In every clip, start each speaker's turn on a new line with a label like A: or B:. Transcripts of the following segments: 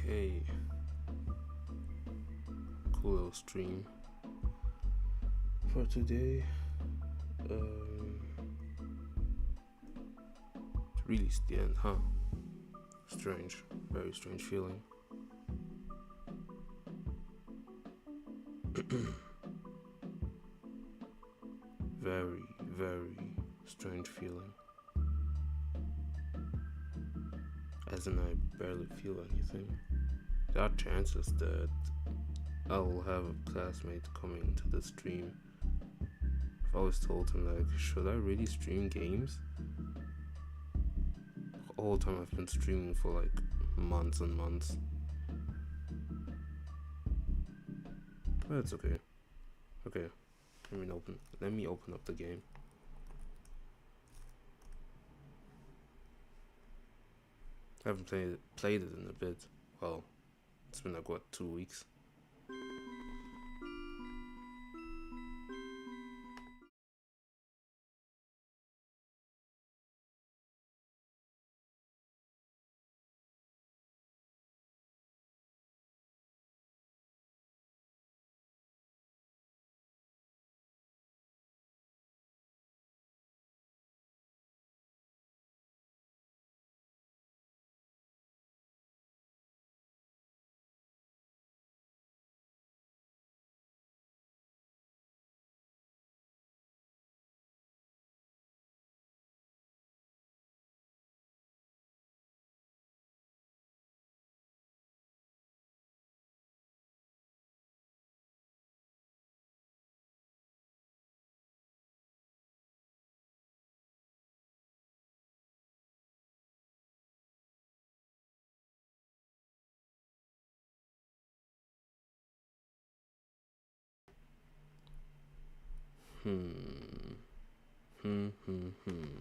A: Okay, cool little stream for today. It's really the end, huh? Strange, very strange feeling. Very strange feeling. As in, I barely feel anything. There are chances that I will have a classmate coming to the stream. I've always told him, like, should I really stream games? The whole time I've been streaming for like months and months. But it's okay. Okay, let me open up the game. I haven't played it in a bit. Well, it's been like what, 2 weeks?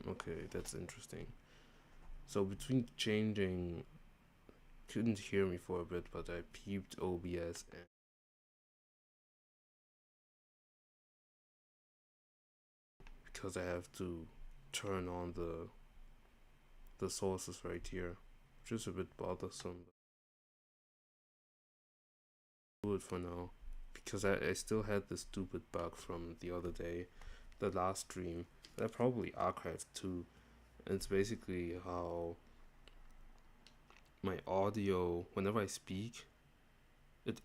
A: Okay, that's interesting. So between changing, couldn't hear me for a bit, but I peeped OBS and because I have to turn on the sources right here, which is a bit bothersome. Do it for now, because I still had this stupid bug from the other day, the last stream that I probably archived too. And it's basically how my audio, whenever I speak, the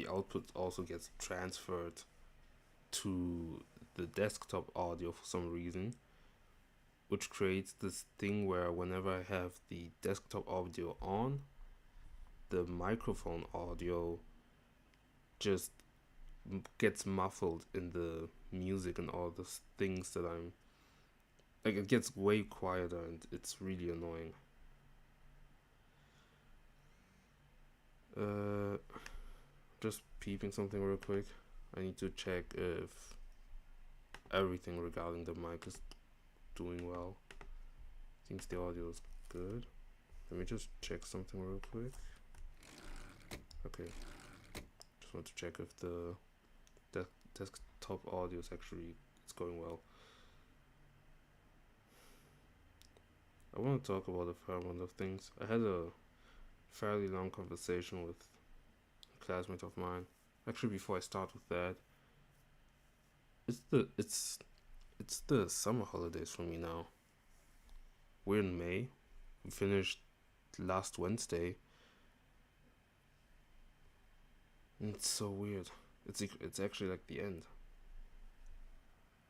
A: output also gets transferred to the desktop audio for some reason, which creates this thing where whenever I have the desktop audio on, the microphone audio just gets muffled in the music and all the things that I'm like, it gets way quieter and it's really annoying. Just peeping something real quick. I need to check if everything regarding the mic is doing well. Seems the audio is good. Let me just check something real quick. Okay. Just want to check if the desktop audio is actually going well. I want to talk about a fair amount of things. I had a fairly long conversation with a classmate of mine. Actually, before I start with that, it's the summer holidays for me now. We're in May. We finished last Wednesday. And it's so weird. It's actually like the end.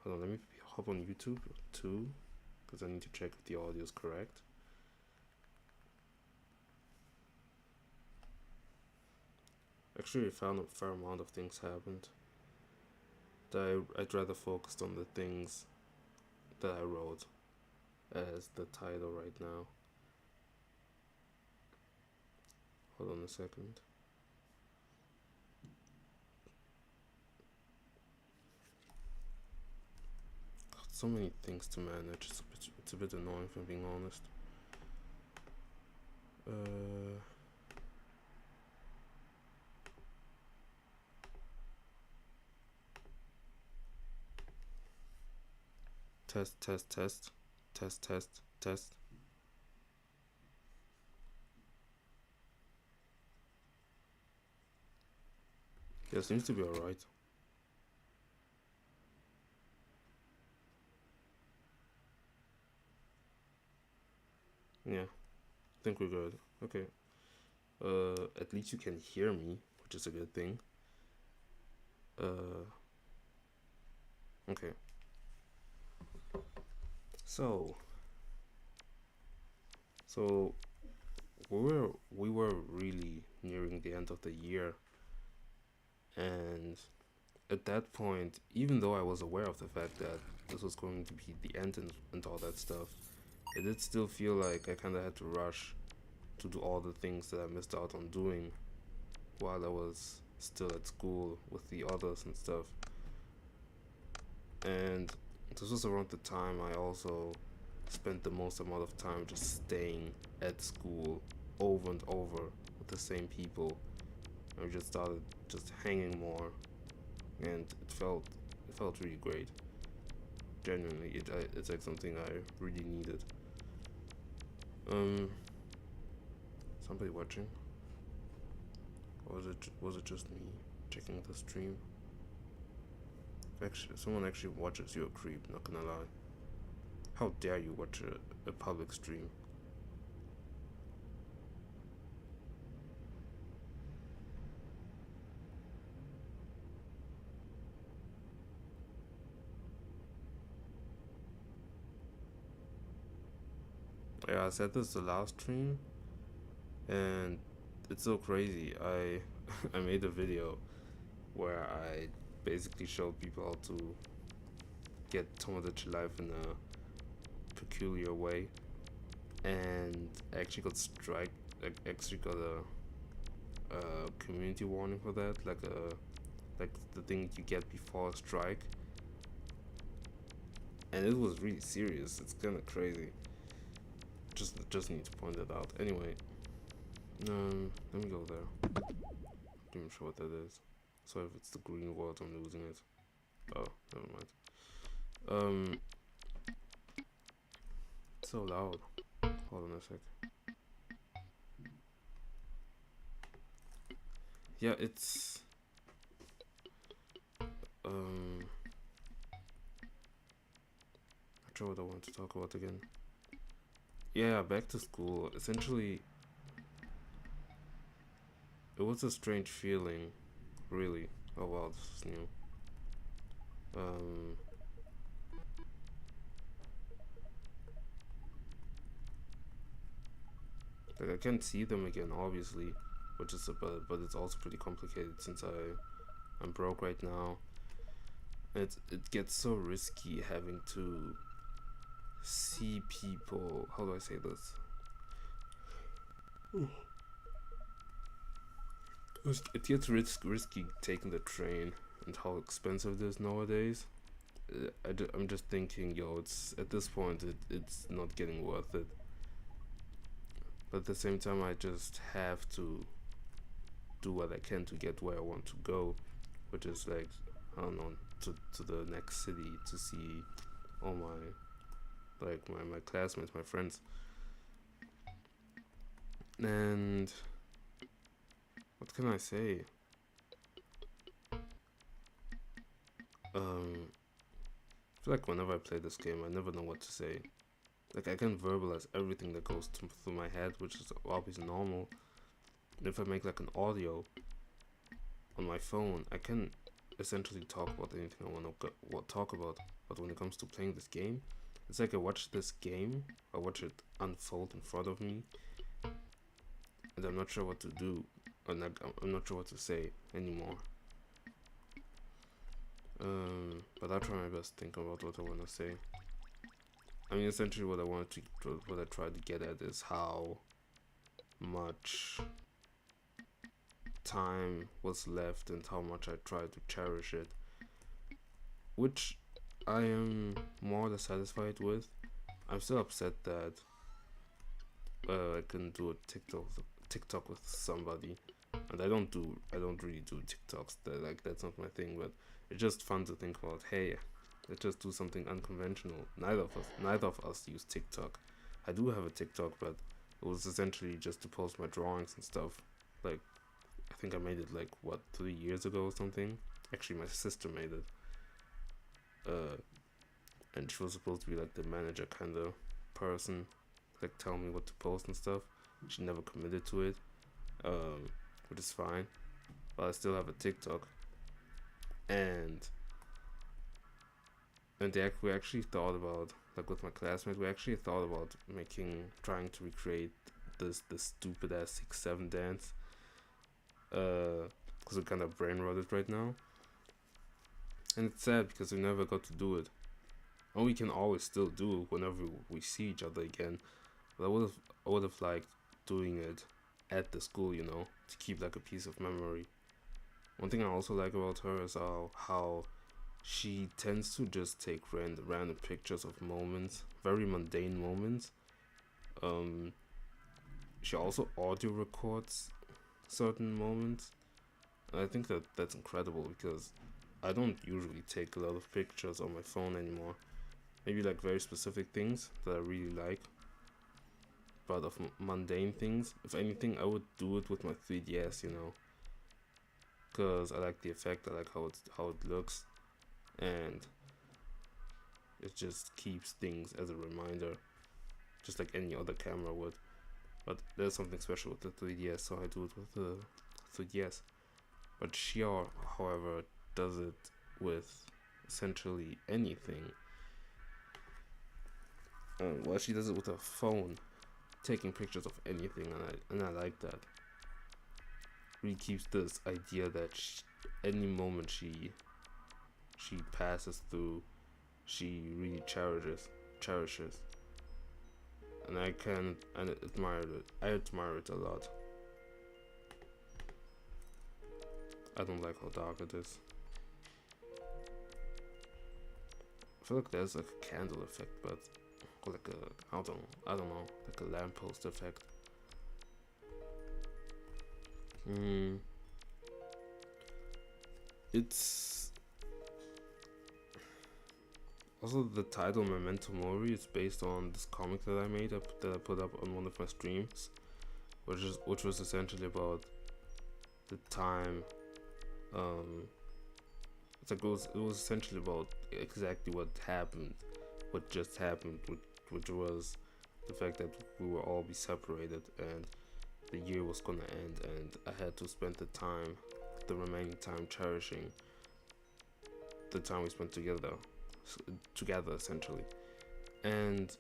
A: Hold on, let me hop on YouTube too, because I need to check if the audio is correct. Actually, I found a fair amount of things happened. I'd rather focused on the things that I wrote as the title right now. Hold on a second. God, so many things to manage. It's a bit annoying, if I'm being honest. Test. Yeah, seems to be alright. Yeah, I think we're good. Okay. At least you can hear me, which is a good thing. Uh, okay. So, so we were really nearing the end of the year, and at that point, even though I was aware of the fact that this was going to be the end and all that stuff, it did still feel like I kind of had to rush to do all the things that I missed out on doing while I was still at school with the others and stuff. And this was around the time I also spent the most amount of time just staying at school over and over with the same people. I just started just hanging more, and it felt really great. Genuinely, it's like something I really needed. Um, somebody watching? Or was it just me checking the stream? Actually, someone actually watches, you a creep. Not gonna lie. How dare you watch a public stream? Yeah, I said this the last stream, and it's so crazy. I I made a video where I basically showed people how to get Tomodachi Life in a peculiar way, and I actually got strike. I actually got a community warning for that, like the thing you get before a strike, and it was really serious. It's kind of crazy. Just need to point that out. Anyway, let me go there. Not even sure what that is. So if it's the green world, I'm losing it. Oh, never mind. Um, so loud. Hold on a sec. Yeah, it's not sure what I want to talk about again. Yeah, back to school. Essentially, it was a strange feeling, really. Oh wow, this is new. Um, like I can't see them again, obviously, which is but it's also pretty complicated since I'm broke right now. It gets so risky having to see people. How do I say this? It gets risky taking the train and how expensive it is nowadays. I'm just thinking, yo, it's at this point it's not getting worth it. But at the same time, I just have to do what I can to get where I want to go, which is like, I don't know, to the next city to see all my classmates, my friends. And what can I say? I feel like whenever I play this game, I never know what to say. Like I can verbalize everything that goes through my head, which is obviously normal. And if I make like an audio on my phone, I can essentially talk about anything I want to talk about. But when it comes to playing this game, it's like I watch this game, I watch it unfold in front of me, and I'm not sure what to do, and I'm not sure what to say anymore. But I'll try my best to think about what I want to say. I mean, essentially, what I tried to get at is how much time was left and how much I tried to cherish it, which I am more than satisfied with. I'm still upset that I couldn't do a TikTok with somebody, and I don't really do TikToks. That's not my thing, but it's just fun to think about. Hey, let's just do something unconventional. Neither of us use TikTok. I do have a TikTok, but it was essentially just to post my drawings and stuff. Like, I think I made it like what 3 years ago or something. Actually, my sister made it. And she was supposed to be like the manager kind of person, like tell me what to post and stuff. She never committed to it, which is fine. But I still have a TikTok, and we actually thought about, like with my classmates, we actually thought about trying to recreate this stupid ass 6-7 dance, because we kind of brain rotted right now, and it's sad because we never got to do it. And we can always still do it whenever we see each other again. But I would have liked doing it at the school, to keep like a piece of memory. One thing I also like about her is how she tends to just take random pictures of moments, very mundane moments. She also audio records certain moments, and I think that's incredible because I don't usually take a lot of pictures on my phone anymore. Maybe like very specific things that I really like, but of mundane things, if anything, I would do it with my 3DS, because I like the effect, I like how it looks, and it just keeps things as a reminder, just like any other camera would. But there's something special with the 3DS, so I do it with the 3DS. But she, however, does it with essentially anything. Well, she does it with her phone, taking pictures of anything, and I like that. Really keeps this idea that any moment she passes through, she really cherishes, and I admire it. I admire it a lot. I don't like how dark it is. I feel like there's like a candle effect, but like I don't know, like a lamppost effect. It's also the title Memento Mori is based on this comic that I put up on one of my streams, which was essentially about the time. It's like it was essentially about exactly what just happened, which was the fact that we will all be separated and the year was gonna end, and I had to spend the remaining time cherishing the time we spent together essentially. And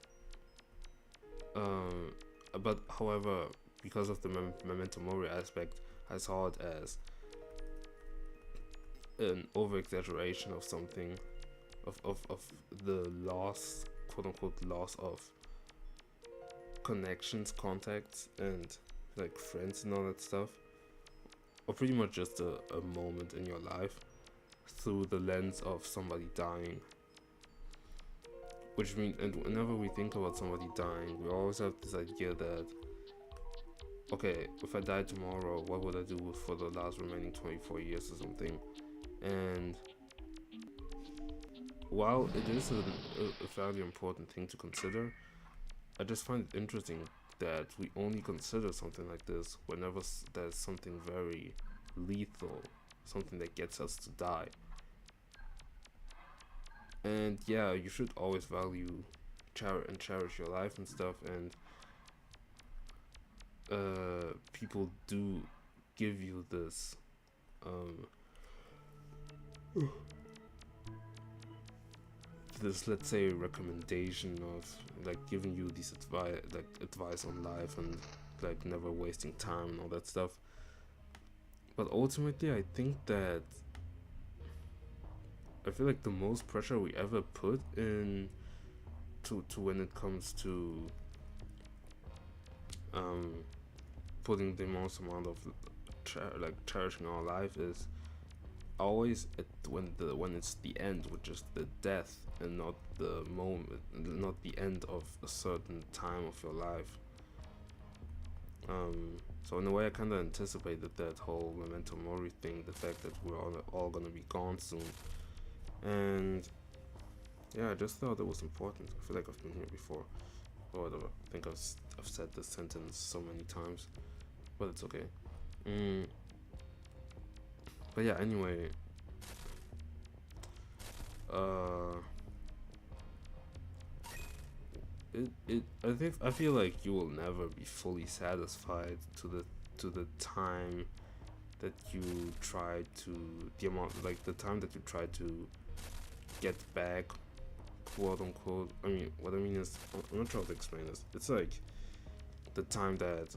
A: but however, because of the memento mori aspect, I saw it as an over exaggeration of something, of the loss, quote unquote loss of connections, contacts, and like friends and all that stuff, or pretty much just a moment in your life through the lens of somebody dying. Which means, and whenever we think about somebody dying, we always have this idea that, okay, if I died tomorrow, what would I do for the last remaining 24 years or something? And while it is a fairly important thing to consider, I just find it interesting that we only consider something like this whenever there's something very lethal, something that gets us to die. And yeah, you should always value cherish your life and stuff, and people do give you this let's say recommendation of like giving you these advice on life and like never wasting time and all that stuff. But ultimately, I think that I feel like the most pressure we ever put in to when it comes to putting the most amount of cherishing our life is always when it's the end, which is the death, and not the moment, not the end of a certain time of your life. So in a way, I kind of anticipated that whole memento mori thing, the fact that we're all gonna be gone soon, and yeah, I just thought it was important. I feel like I've been here before, or whatever. I think I've said this sentence so many times, but it's okay. But yeah, anyway, uh, I feel like you will never be fully satisfied to the time that you try to the amount like the time that you try to get back, quote unquote. I mean, what I mean is, I'm not trying to explain this. It's like the time that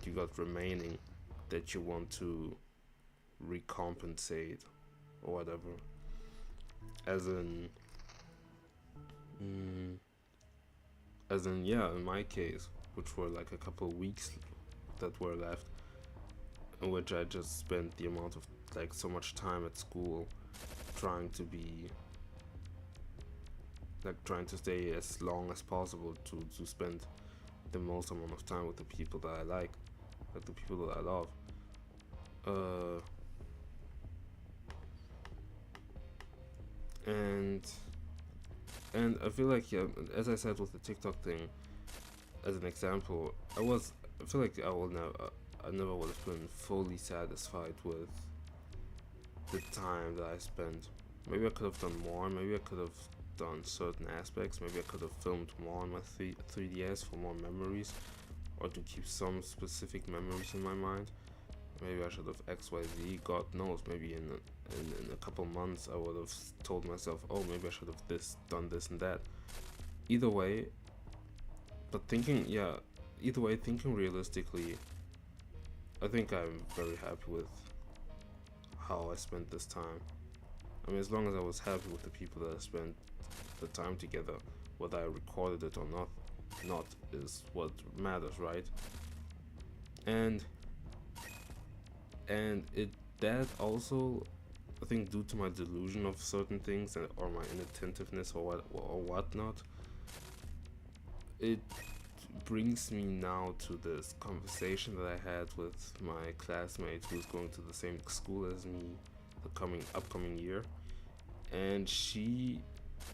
A: you got remaining that you want to recompensate or whatever. As in, mm, as in, yeah, in my case, which were like a couple of weeks that were left, in which I just spent the amount of like so much time at school trying to be like trying to stay as long as possible to spend the most amount of time with the people that I like the people that I love. Uh, and I feel like, yeah, as I said with the TikTok thing, as an example, I feel like I never would have been fully satisfied with the time that I spent. Maybe I could have done more. Maybe I could have done certain aspects. Maybe I could have filmed more on my 3DS for more memories, or to keep some specific memories in my mind. Maybe I should have XYZ. God knows. Maybe in a couple months I would have told myself, oh, maybe I should have done this and that. Either way, but thinking, yeah, either way, thinking realistically, I think I'm very happy with how I spent this time. I mean, as long as I was happy with the people that I spent the time together, whether I recorded it or not is what matters, right? And it that also, I think, due to my delusion of certain things or my inattentiveness or whatnot, it brings me now to this conversation that I had with my classmate who's going to the same school as me the upcoming year, and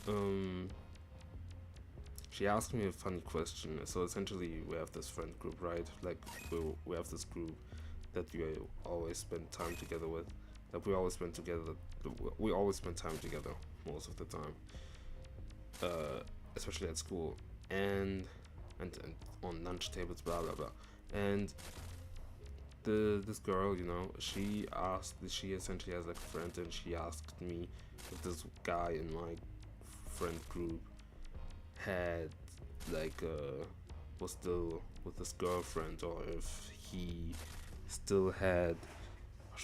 A: um she asked me a funny question. So essentially, we have this friend group, right? Like we have this group that we always spend time together with. Like we always spend together. We always spend time together most of the time, especially at school and and on lunch tables, blah blah blah. And this girl, you know, she essentially has like a friend, and she asked me if this guy in my friend group had like was still with his girlfriend, or if he still had how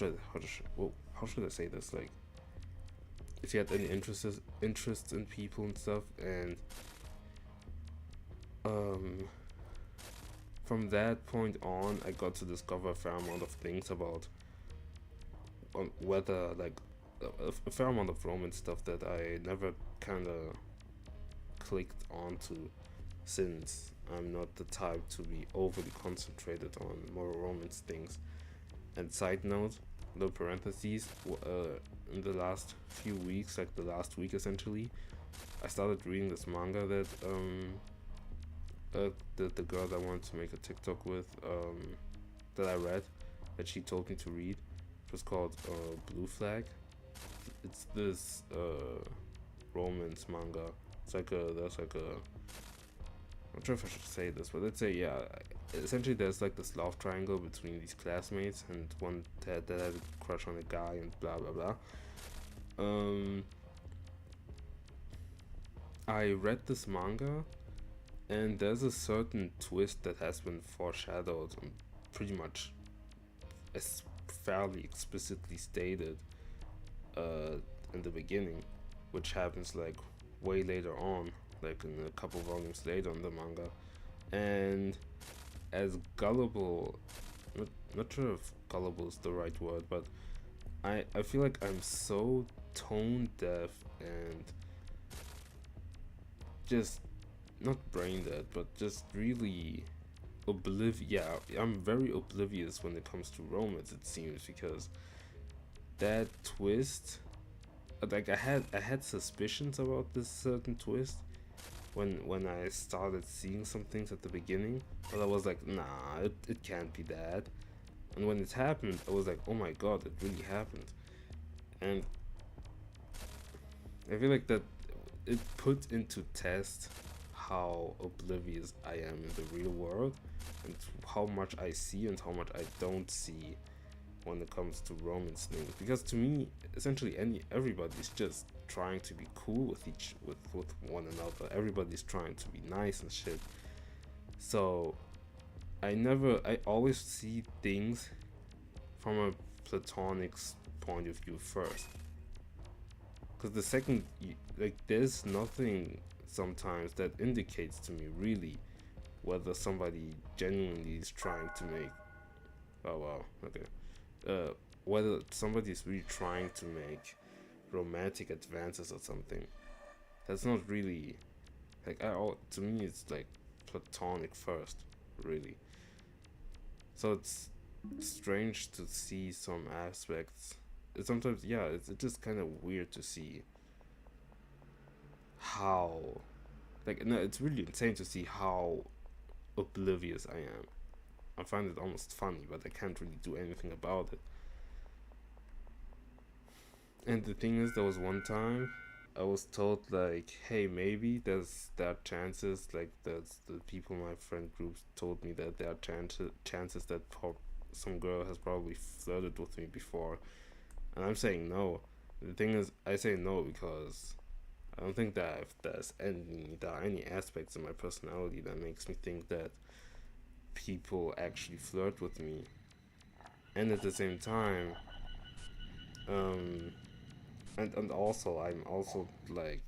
A: should I say this, like if he had any interests in people and stuff. And um from that point on, I got to discover a fair amount of things about whether like a fair amount of romance stuff that I never kind of clicked onto, since I'm not the type to be overly concentrated on moral romance things. And side note, little parentheses, in the last few weeks, like the last week essentially, I started reading this manga that the girl that I wanted to make a TikTok with, that I read, that she told me to read. It was called Blue Flag. It's this romance manga. It's like there's like a, I'm not sure if I should say this, but let's say, yeah, essentially there's like this love triangle between these classmates, and one that had a crush on a guy, and blah blah blah. I read this manga, and there's a certain twist that has been foreshadowed and pretty much as fairly explicitly stated in the beginning, which happens like way later on, like in a couple volumes later in the manga. And as gullible, not sure if gullible is the right word, but I feel like I'm so tone deaf and just not brain dead, but just really oblivious. Yeah, I'm very oblivious when it comes to romance, it seems, because that twist, like I had suspicions about this certain twist when I started seeing some things at the beginning, but I was like, nah, it can't be that. And when it happened, I was like, oh my god, it really happened. And I feel like that it put into test how oblivious I am in the real world, and how much I see and how much I don't see when it comes to romance things. Because to me, essentially, everybody's just trying to be cool with one another. Everybody's trying to be nice and shit. So I always see things from a platonic point of view first. Because the second, like, there's nothing sometimes that indicates to me really whether somebody genuinely is trying to make. Oh wow, okay. Whether somebody's really trying to make romantic advances or something. That's not really like to me. It's like platonic first, really. So it's strange to see some aspects. Sometimes, yeah, it's just kind of weird to see how, like, no, it's really insane to see how oblivious I am. I find it almost funny, but I can't really do anything about it. And the thing is, there was one time I was told, like, hey, maybe there are chances, like, there's the people in my friend groups told me that there are chances that some girl has probably flirted with me before, and I'm saying no. The thing is, I say no because I don't think that if there are any aspects in my personality that makes me think that people actually flirt with me. And at the same time, um, and also I'm also like,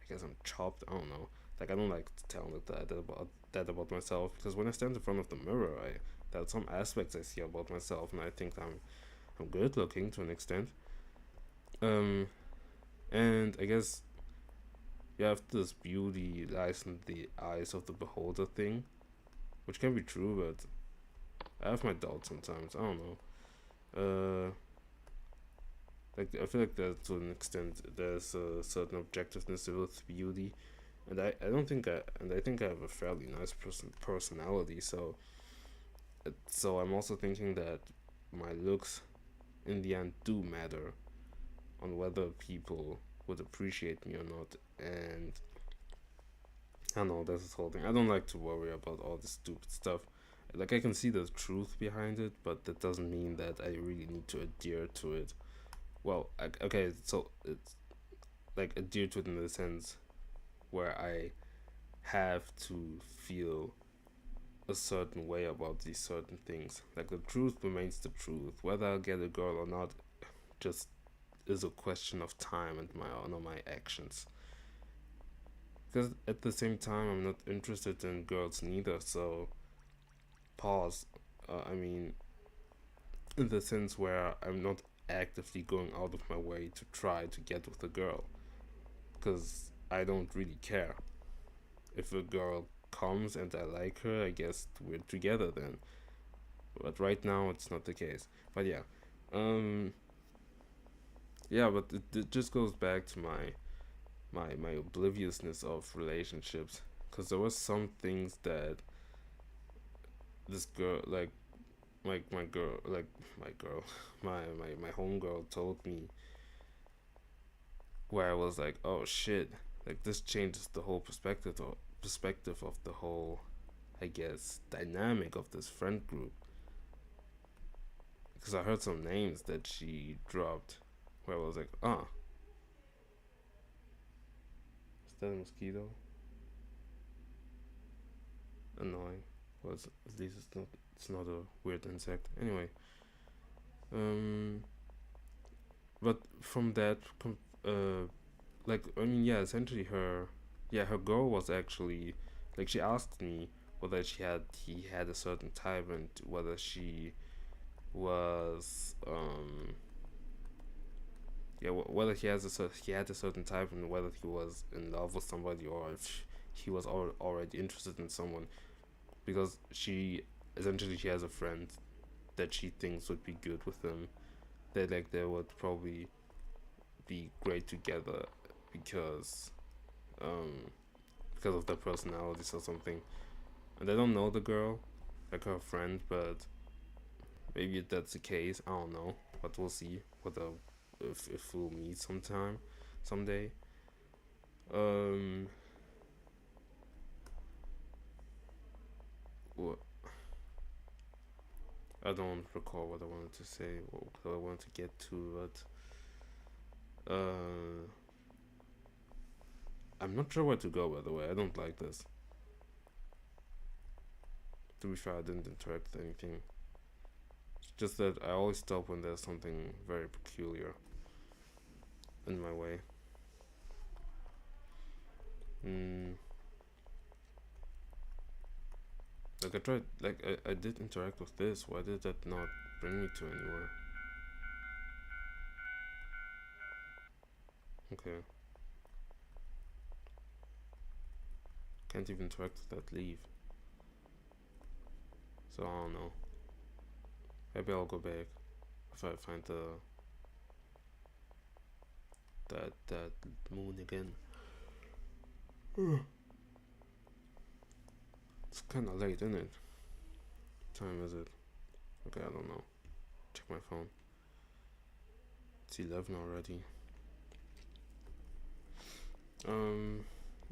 A: I guess I'm chopped. I don't know. Like, I don't like telling that about myself, because when I stand in front of the mirror, there are some aspects I see about myself, and I think I'm good looking to an extent. Um, and I guess you have this beauty lies in the eyes of the beholder thing, which can be true, but I have my doubts sometimes. I don't know. Like, I feel like that to an extent there's a certain objectiveness with beauty, and I think I have a fairly nice personality. So I'm also thinking that my looks in the end do matter on whether people would appreciate me or not. And I don't know, that's this whole thing. I don't like to worry about all this stupid stuff. Like, I can see the truth behind it, but that doesn't mean that I really need to adhere to it. Well, okay, so it's like adhere to it in the sense where I have to feel a certain way about these certain things. Like, the truth remains the truth. Whether I'll get a girl or not just is a question of time and my actions. Because at the same time, I'm not interested in girls neither. So pause. I mean, in the sense where I'm not actively going out of my way to try to get with a girl, because I don't really care. If a girl comes and I like her, I guess we're together then. But right now, it's not the case. But yeah, um, yeah, but it just goes back to my obliviousness of relationships, because there was some things that this girl, like, my girl, like, my girl, my homegirl told me, where I was like, oh shit, like, this changes the whole perspective of the whole, I guess, dynamic of this friend group. Because I heard some names that she dropped, where I was like, ah, is that a mosquito? Annoying. Well, at least it's not a weird insect. Anyway, um, but from that, like, I mean, yeah, essentially her goal was actually, like, she asked me whether he had a certain type, and whether she was, yeah, whether he had a certain type, and whether he was in love with somebody, or if he was already interested in someone. Because she has a friend that she thinks would be good with him, that, like, they would probably be great together, because um because of their personalities or something. And I don't know the girl, like her friend, but maybe that's the case. I don't know, but we'll see whether if we'll meet someday. Um, what I don't recall what I wanted to say, what I wanted to get to, but I'm not sure where to go. By the way, I don't like this. To be fair, I didn't interact with anything. It's just that I always stop when there's something very peculiar in my way. Like I tried, like I did interact with this. Why did that not bring me to anywhere? Okay. Can't even interact with that leaf. So I don't know. Maybe I'll go back if I find that moon again. It's kind of late, isn't it? What time is it? Okay, I don't know. Check my phone. It's 11 already.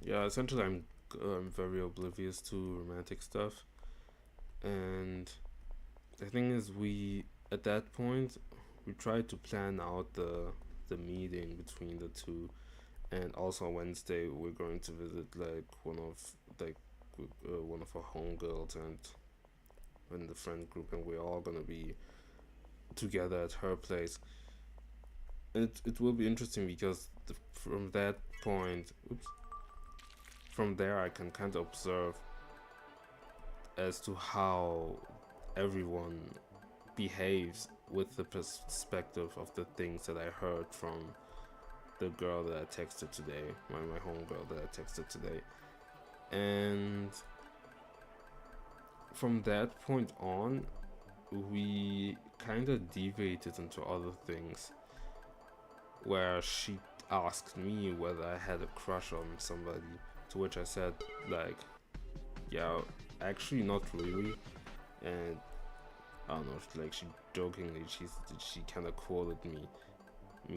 A: Yeah. Essentially, I'm very oblivious to romantic stuff, and the thing is, at that point we tried to plan out the meeting between the two, and also on Wednesday we're going to visit like one of our homegirls and in the friend group, and we're all gonna be together at her place. And it will be interesting because from that point, from there I can kind of observe as to how everyone behaves with the perspective of the things that I heard from the girl that I texted today, my homegirl that I texted today. And from that point on, we kind of deviated into other things, where she asked me whether I had a crush on somebody, to which I said, like, yeah, actually not really. And I don't know, like, she jokingly, she kind of quoted me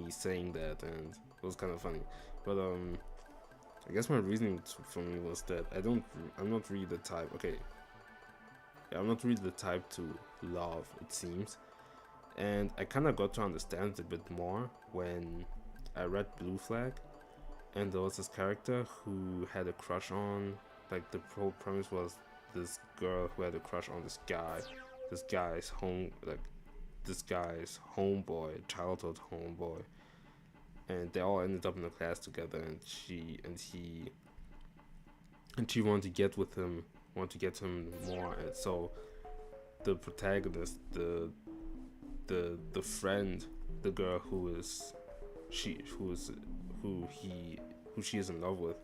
A: saying that, and it was kind of funny. But I guess my reasoning for me was that I'm not really the type. Okay, yeah, I'm not really the type to love, it seems. And I kind of got to understand it a bit more when I read Blue Flag, and there was this character who had a crush on, like, the whole premise was this girl who had a crush on this guy's homeboy, childhood homeboy, and they all ended up in a class together, and she wanted to get with him, more, and so the protagonist, the friend, the girl who she is in love with,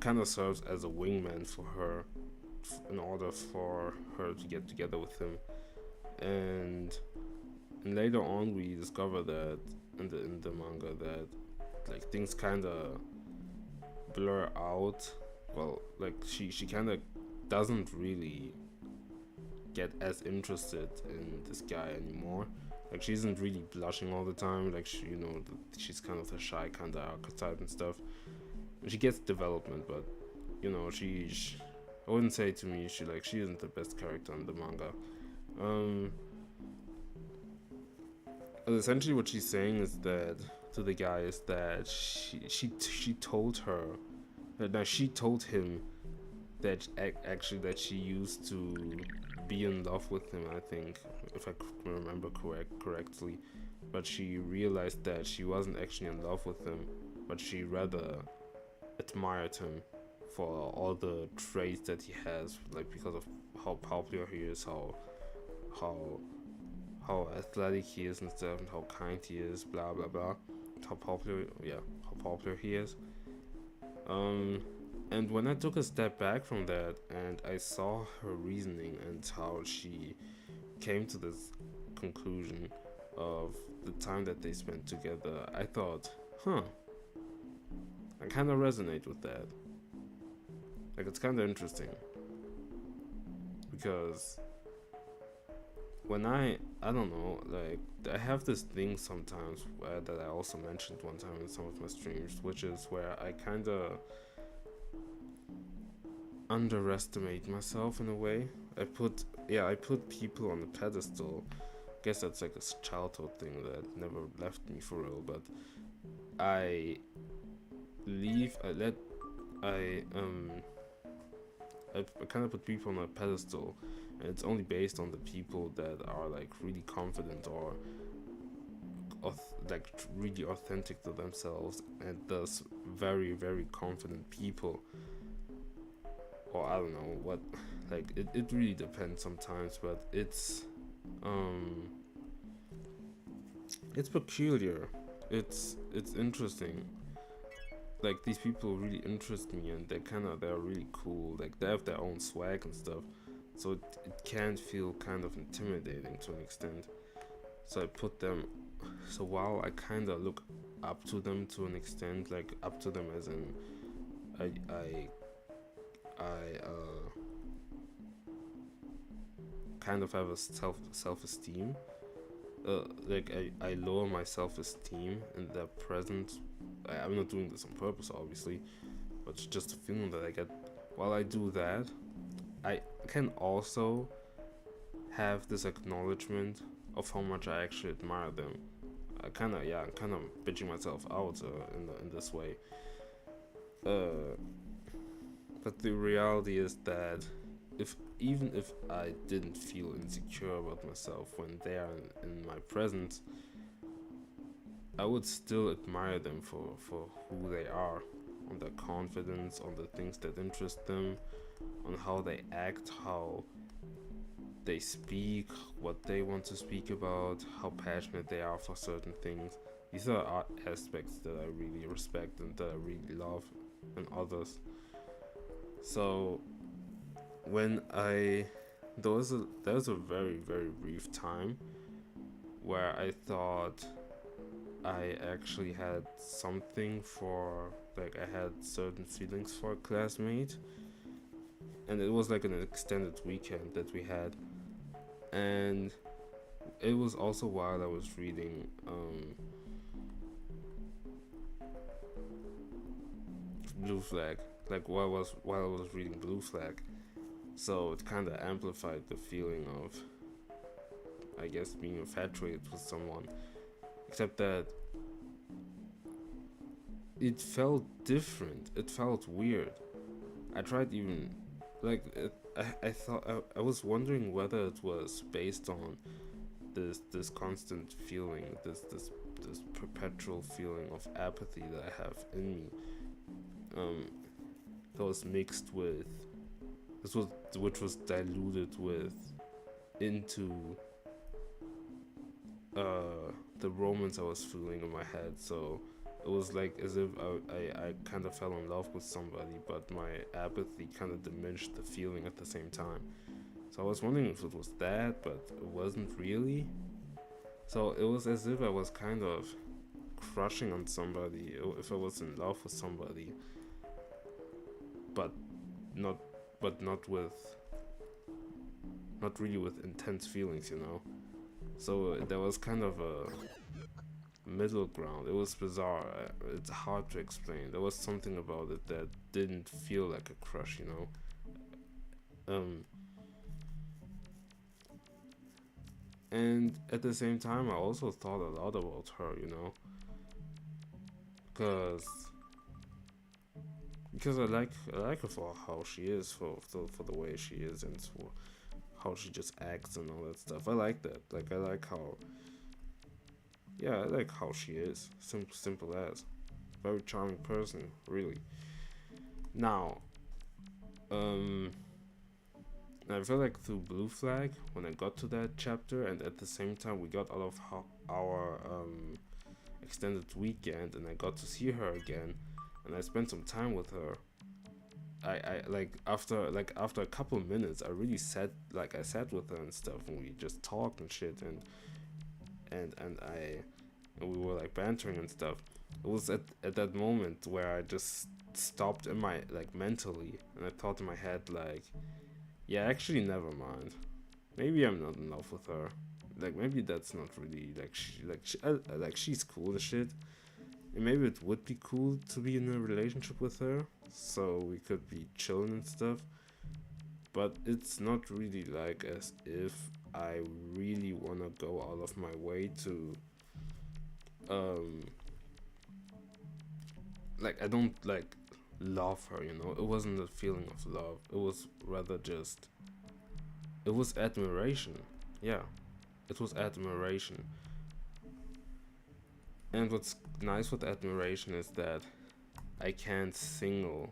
A: kind of serves as a wingman for her, in order for her to get together with him. And later on we discover that in the manga that, like, things kind of blur out. Well, like, she kind of doesn't really get as interested in this guy anymore. Like, she isn't really blushing all the time. Like, she's kind of the shy kind of archetype and stuff. And she gets development, but I wouldn't say to me she isn't the best character in the manga. Essentially what she's saying is that to the guy is that she told him that actually that she used to be in love with him, I think, if I remember correctly, but she realized that she wasn't actually in love with him, but she rather admired him for all the traits that he has, like, because of how popular he is, how athletic he is and stuff, and how kind he is, blah blah blah, how popular he is. And when I took a step back from that and I saw her reasoning and how she came to this conclusion of the time that they spent together, I thought, I kind of resonate with that. Like, it's kind of interesting because when I don't know, like I have this thing sometimes that I also mentioned one time in some of my streams, which is where I kind of underestimate myself in a way. I put people on a pedestal. Guess that's like a childhood thing that never left me for real, but I I let I I kind of put people on a pedestal, and it's only based on the people that are like really confident or like really authentic to themselves, and thus very very confident people. Or I don't know what, like it really depends sometimes, but um it's peculiar. It's interesting. Like these people really interest me, and they're really cool. Like they have their own swag and stuff, so it can feel kind of intimidating to an extent. So I put them. So while I kind of look up to them to an extent, like up to them as in I I I kind of have a self esteem. Like I lower my self esteem in their presence. I'm not doing this on purpose, obviously, but it's just a feeling that I get. While I do that, I can also have this acknowledgement of how much I actually admire them. I'm kind of bitching myself out in this way. Uh, but the reality is that even if I didn't feel insecure about myself when they are in my presence, I would still admire them for who they are, on their confidence, on the things that interest them, on how they act, how they speak, what they want to speak about, how passionate they are for certain things. These are aspects that I really respect and that I really love in others. So when I there was a very very brief time where I thought I actually had something for, like I had certain feelings for a classmate, and it was like an extended weekend that we had, and it was also while I was reading Blue Flag, like while I was reading Blue Flag, so it kind of amplified the feeling of, I guess, being infatuated with someone, except that it felt different. It felt weird. I tried even like I thought I was wondering whether it was based on this constant feeling, this perpetual feeling of apathy that I have in me. Um, that was mixed with this was which was diluted with into the romance I was feeling in my head. So it was like as if I kind of fell in love with somebody, but my apathy kind of diminished the feeling at the same time. So I was wondering if it was that, but it wasn't really. So it was as if I was kind of crushing on somebody, if I was in love with somebody, but not, but not with, not really with intense feelings, you know. So there was kind of a middle ground. It was bizarre. It's hard to explain. There was something about it that didn't feel like a crush, you know. Um, and at the same time, I also thought a lot about her, you know, because I like her for how she is, for the way she is, and for how she just acts and all that stuff. I like that. Like I like how, yeah, I like how she is. Simple as. Very charming person, really. Now, um, I feel like through Blue Flag, when I got to that chapter, and at the same time we got out of our extended weekend, and I got to see her again, and I spent some time with her. I after a couple of minutes, I really I sat with her and stuff, and we just talked and shit, and we were like bantering and stuff. It was at that moment where I just stopped in my, like, mentally, and I thought in my head like, yeah, actually never mind. maybe I'm not in love with her. Like maybe that's not really like she's cool as shit. And maybe it would be cool to be in a relationship with her, so we could be chilling and stuff. But it's not really like as if I really wanna go out of my way to um like I don't like love her, you know. It wasn't a feeling of love. It was rather just it was admiration. Yeah. It was admiration. And what's nice with admiration is that I can't single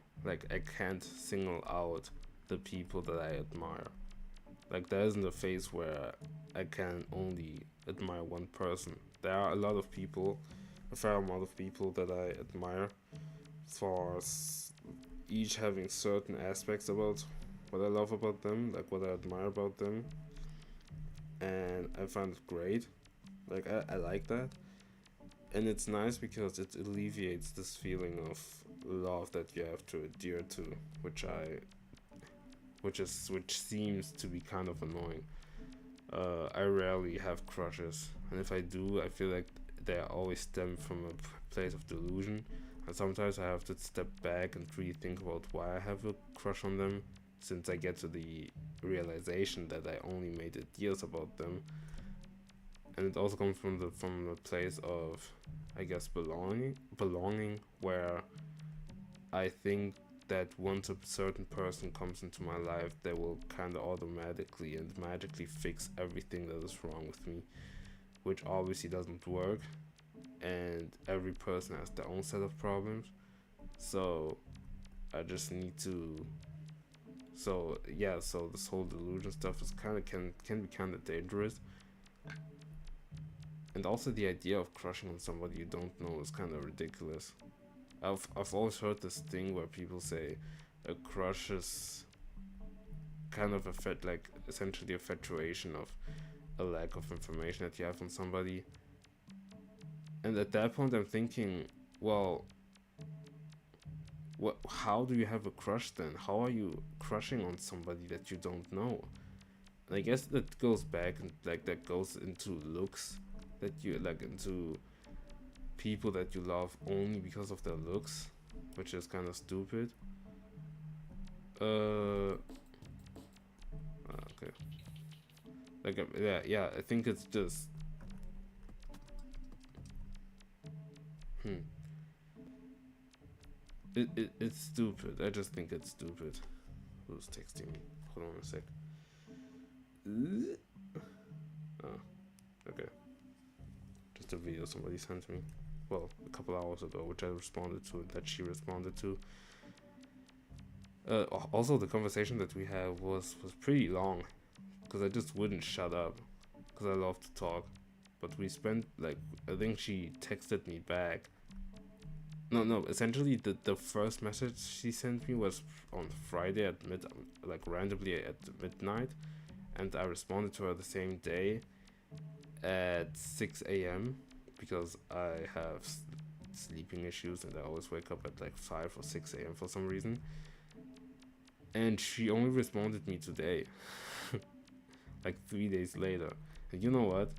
A: out the people that I admire. Like there isn't a phase where I can only admire one person. There are a lot of people, a fair amount of people that I admire for each having certain aspects about what I love about them, like what I admire about them, and I find it great. Like I like that, and it's nice because it alleviates this feeling of love that you have to adhere to, which seems to be kind of annoying. I rarely have crushes, and if I do, I feel like they always stem from a place of delusion. And sometimes I have to step back and really think about why I have a crush on them, since I get to the realization that I only made ideas about them. And it also comes from the place of, I guess, belonging, where I think that once a certain person comes into my life, they will kind of automatically and magically fix everything that is wrong with me, which obviously doesn't work. And every person has their own set of problems. So I just need to. So yeah, so this whole delusion stuff is kind of can be kind of dangerous. And also the idea of crushing on somebody you don't know is kind of ridiculous. I've always heard this thing where people say a crush is kind of like essentially a fatuation of a lack of information that you have on somebody. And at that point, I'm thinking, well, what? How do you have a crush then? How are you crushing on somebody that you don't know? And I guess that goes back and like that goes into looks, that you like into people that you love only because of their looks, which is kind of stupid. Okay. Like yeah. I think it's just. It's stupid. I just think it's stupid. Who's texting me? Hold on a sec. Oh, okay. Just a video somebody sent me. Well, a couple hours ago, which I responded to, that she responded to. Also, the conversation that we had was pretty long, because I just wouldn't shut up, because I love to talk. But we spent like, I think she texted me back. No. Essentially, the first message she sent me was on Friday at randomly at midnight, and I responded to her the same day at 6 a.m. because I have sleeping issues and I always wake up at like 5 or 6 a.m. for some reason. And she only responded me today, like 3 days later. And you know what?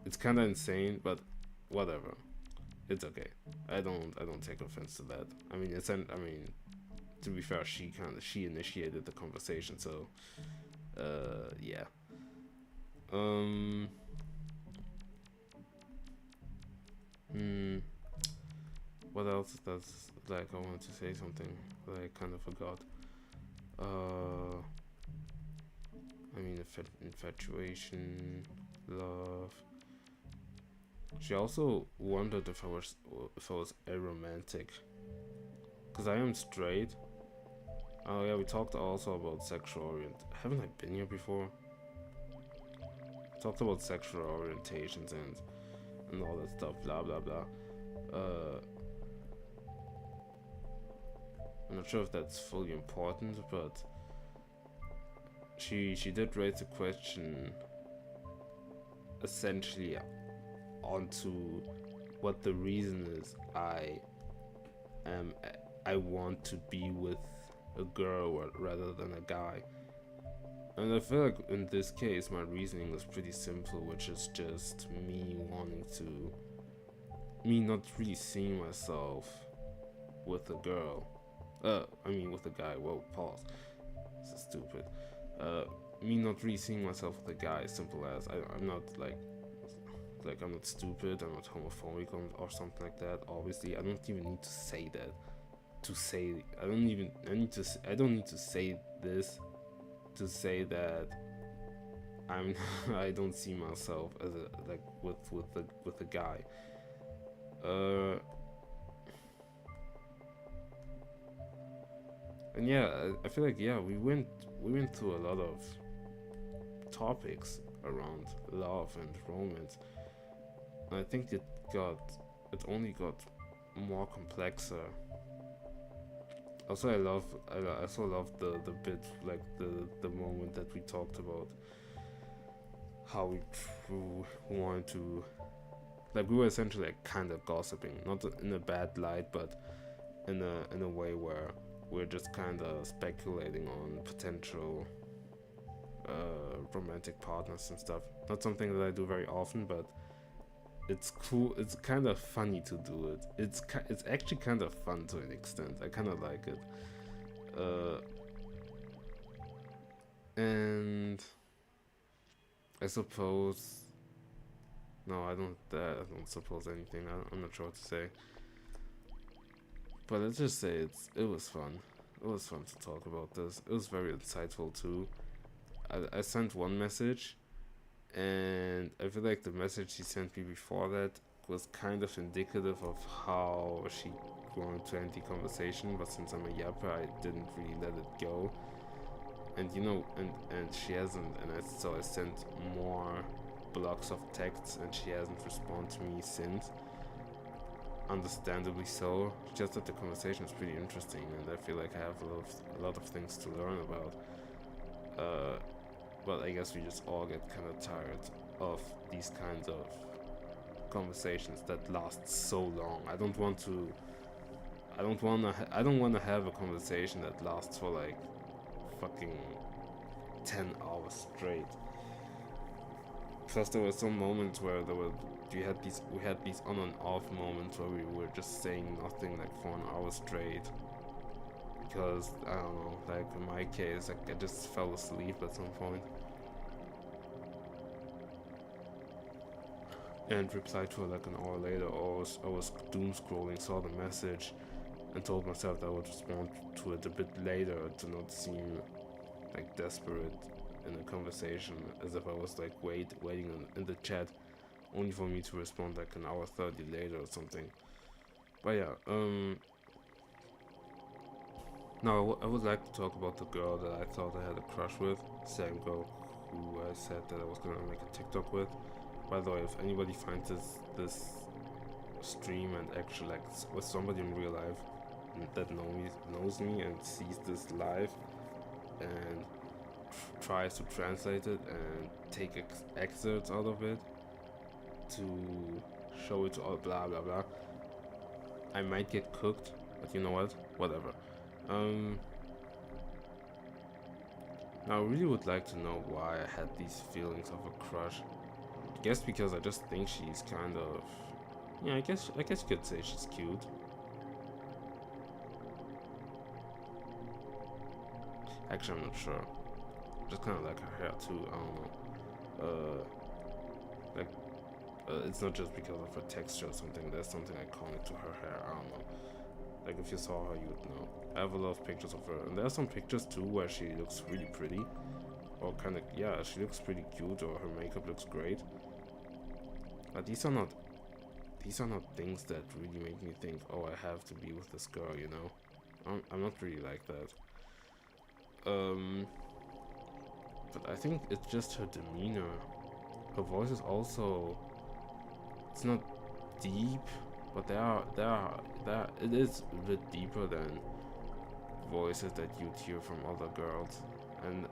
A: It's kind of insane, but whatever. It's okay. I don't take offense to that. I mean, to be fair, she initiated the conversation, so yeah. What else? That's like I wanted to say something, but I kind of forgot. I mean, infatuation, love. She also wondered if I was aromantic, cause I am straight. Oh yeah, we talked also about sexual Haven't I been here before? Talked about sexual orientations and all that stuff. Blah blah blah. I'm not sure if that's fully important, but she did raise the question essentially onto what the reason is I want to be with a girl rather than a guy. And I feel like in this case, my reasoning was pretty simple, which is just me not really seeing myself with a girl. With a guy. Whoa, pause. This is stupid. Me not really seeing myself with a guy. Simple as I'm not like I'm not stupid. I'm not homophobic or something like that. Obviously, I don't even need to say that. I don't need to say this to say that I don't see myself as with a guy. And yeah, I feel like we went through a lot of topics around love and romance. And I think it only got more complexer. Also, I also love the bit, like the moment that we talked about how we wanted to, like, we were essentially like kind of gossiping, not in a bad light, but in a way where we're just kind of speculating on potential romantic partners and stuff. Not something that I do very often, but it's cool. It's kind of funny to do it. It's actually kind of fun to an extent. I kind of like it. And I suppose no, I don't suppose anything. I'm not sure what to say. But let's just say it was fun. It was fun to talk about this. It was very insightful too. I sent one message, and I feel like the message she sent me before that was kind of indicative of how she wanted to end the conversation, but since I'm a yapper, I didn't really let it go. And and she hasn't, so I sent more blocks of texts, and she hasn't responded to me since. Understandably so. Just that the conversation is pretty interesting, and I feel like I have a lot of things to learn about. But I guess we just all get kind of tired of these kinds of conversations that last so long. I don't want to have a conversation that lasts for like fucking 10 hours straight. Plus, there were some moments where we had these on and off moments where we were just saying nothing like for an hour straight. Because I don't know, like in my case, like I just fell asleep at some point. And replied to her like an hour later, or I was doom scrolling, saw the message, and told myself that I would respond to it a bit later to not seem like desperate in a conversation, as if I was like waiting in the chat, only for me to respond like an hour 30 later or something. But yeah, now I would like to talk about the girl that I thought I had a crush with, same girl who I said that I was gonna make a TikTok with. By the way, if anybody finds this stream and actually like with somebody in real life that knows me and sees this live and tries to translate it and take excerpts out of it to show it to all blah blah blah, I might get cooked, but you know what? Whatever. Now I really would like to know why I had these feelings of a crush. I guess because I just think she's kind of, I guess you could say she's cute. Actually, I'm not sure. Just kind of like her hair too. I don't know. It's not just because of her texture or something. There's something iconic to her hair. I don't know. Like if you saw her, you would know. I have a lot of pictures of her, and there are some pictures too where she looks really pretty, or kind of she looks pretty cute, or her makeup looks great. But these are not things that really make me think, oh, I have to be with this girl, you know? I'm not really like that. But I think it's just her demeanor. Her voice is also, it's not deep, but it is a bit deeper than voices that you'd hear from other girls, and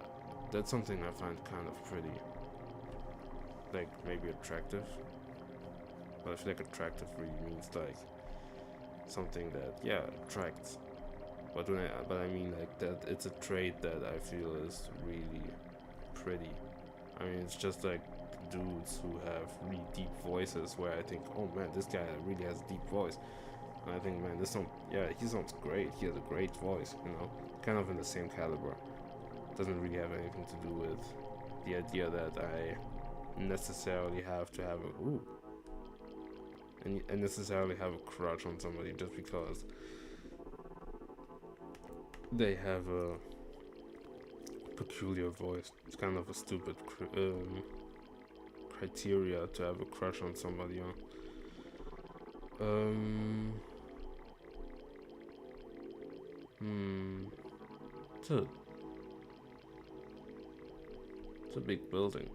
A: that's something I find kind of pretty, like maybe attractive. But I feel like attractive really means like something that attracts. But I mean like that it's a trait that I feel is really pretty. I mean, it's just like dudes who have really deep voices where I think, oh man, this guy really has a deep voice. And I think, man, this song, yeah, he sounds great. He has a great voice, you know, kind of in the same caliber. Doesn't really have anything to do with the idea that I necessarily have to have a and necessarily have a crush on somebody just because they have a peculiar voice. It's kind of a stupid criteria to have a crush on somebody. Hmm. It's a, it's a big building.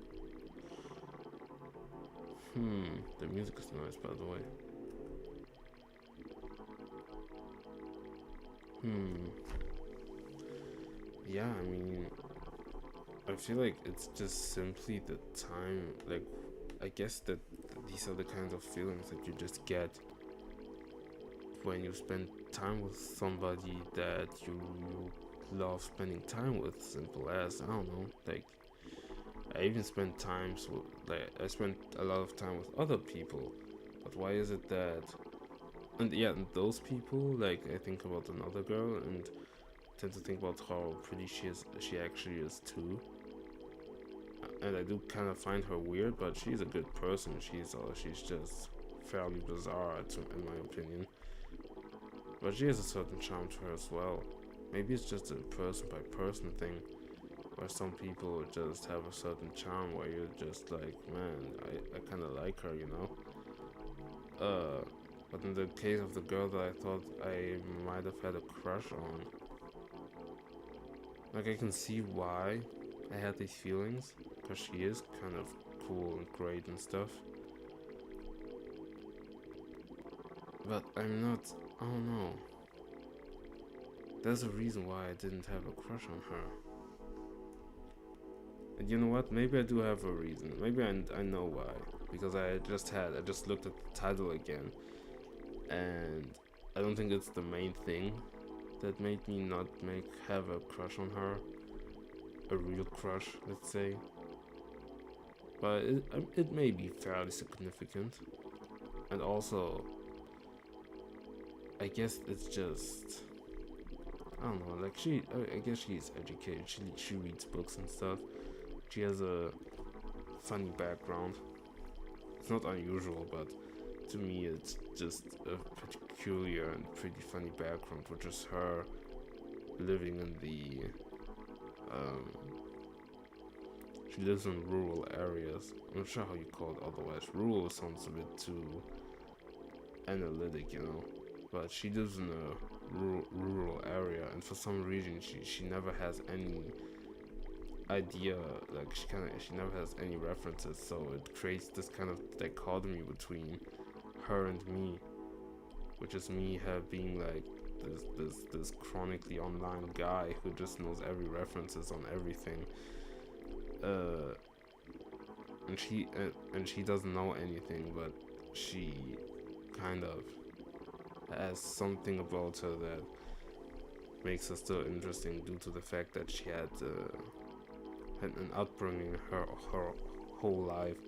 A: The music is nice, by the way. Yeah, I mean, I feel like it's just simply the time. Like, I guess that these are the kinds of feelings that you just get when you spend time with somebody that you love spending time with. Simple as, I don't know, like, I even spend times with, like, I spent a lot of time with other people, but why is it that, and yeah, and those people, like, I think about another girl and tend to think about how pretty she actually is too, and I do kind of find her weird, but she's a good person. She's just fairly bizarre, in my opinion, but she has a certain charm to her as well. Maybe it's just a person by person thing, where some people just have a certain charm where you're just like, man, I kind of like her, you know? But in the case of the girl that I thought I might have had a crush on, like, I can see why I had these feelings, because she is kind of cool and great and stuff. But I'm not, I don't know. There's a reason why I didn't have a crush on her. And you know what? Maybe I do have a reason. Maybe I know why. Because I just looked at the title again. And I don't think it's the main thing that made me not have a crush on her. A real crush, let's say. But it may be fairly significant. And also, I guess it's just, I don't know, like, I guess she's educated. She reads books and stuff. She has a funny background. It's not unusual, but to me it's just a peculiar and pretty funny background, which is her living in the she lives in rural areas. I'm not sure how you call it otherwise. Rural sounds a bit too analytic, you know, but she lives in a rural area, and for some reason she never has any idea, like, she never has any references, so it creates this kind of dichotomy between her and me, which is me being like this chronically online guy who just knows every references on everything, and she doesn't know anything, but she kind of has something about her that makes her still interesting due to the fact that she had an upbringing her whole life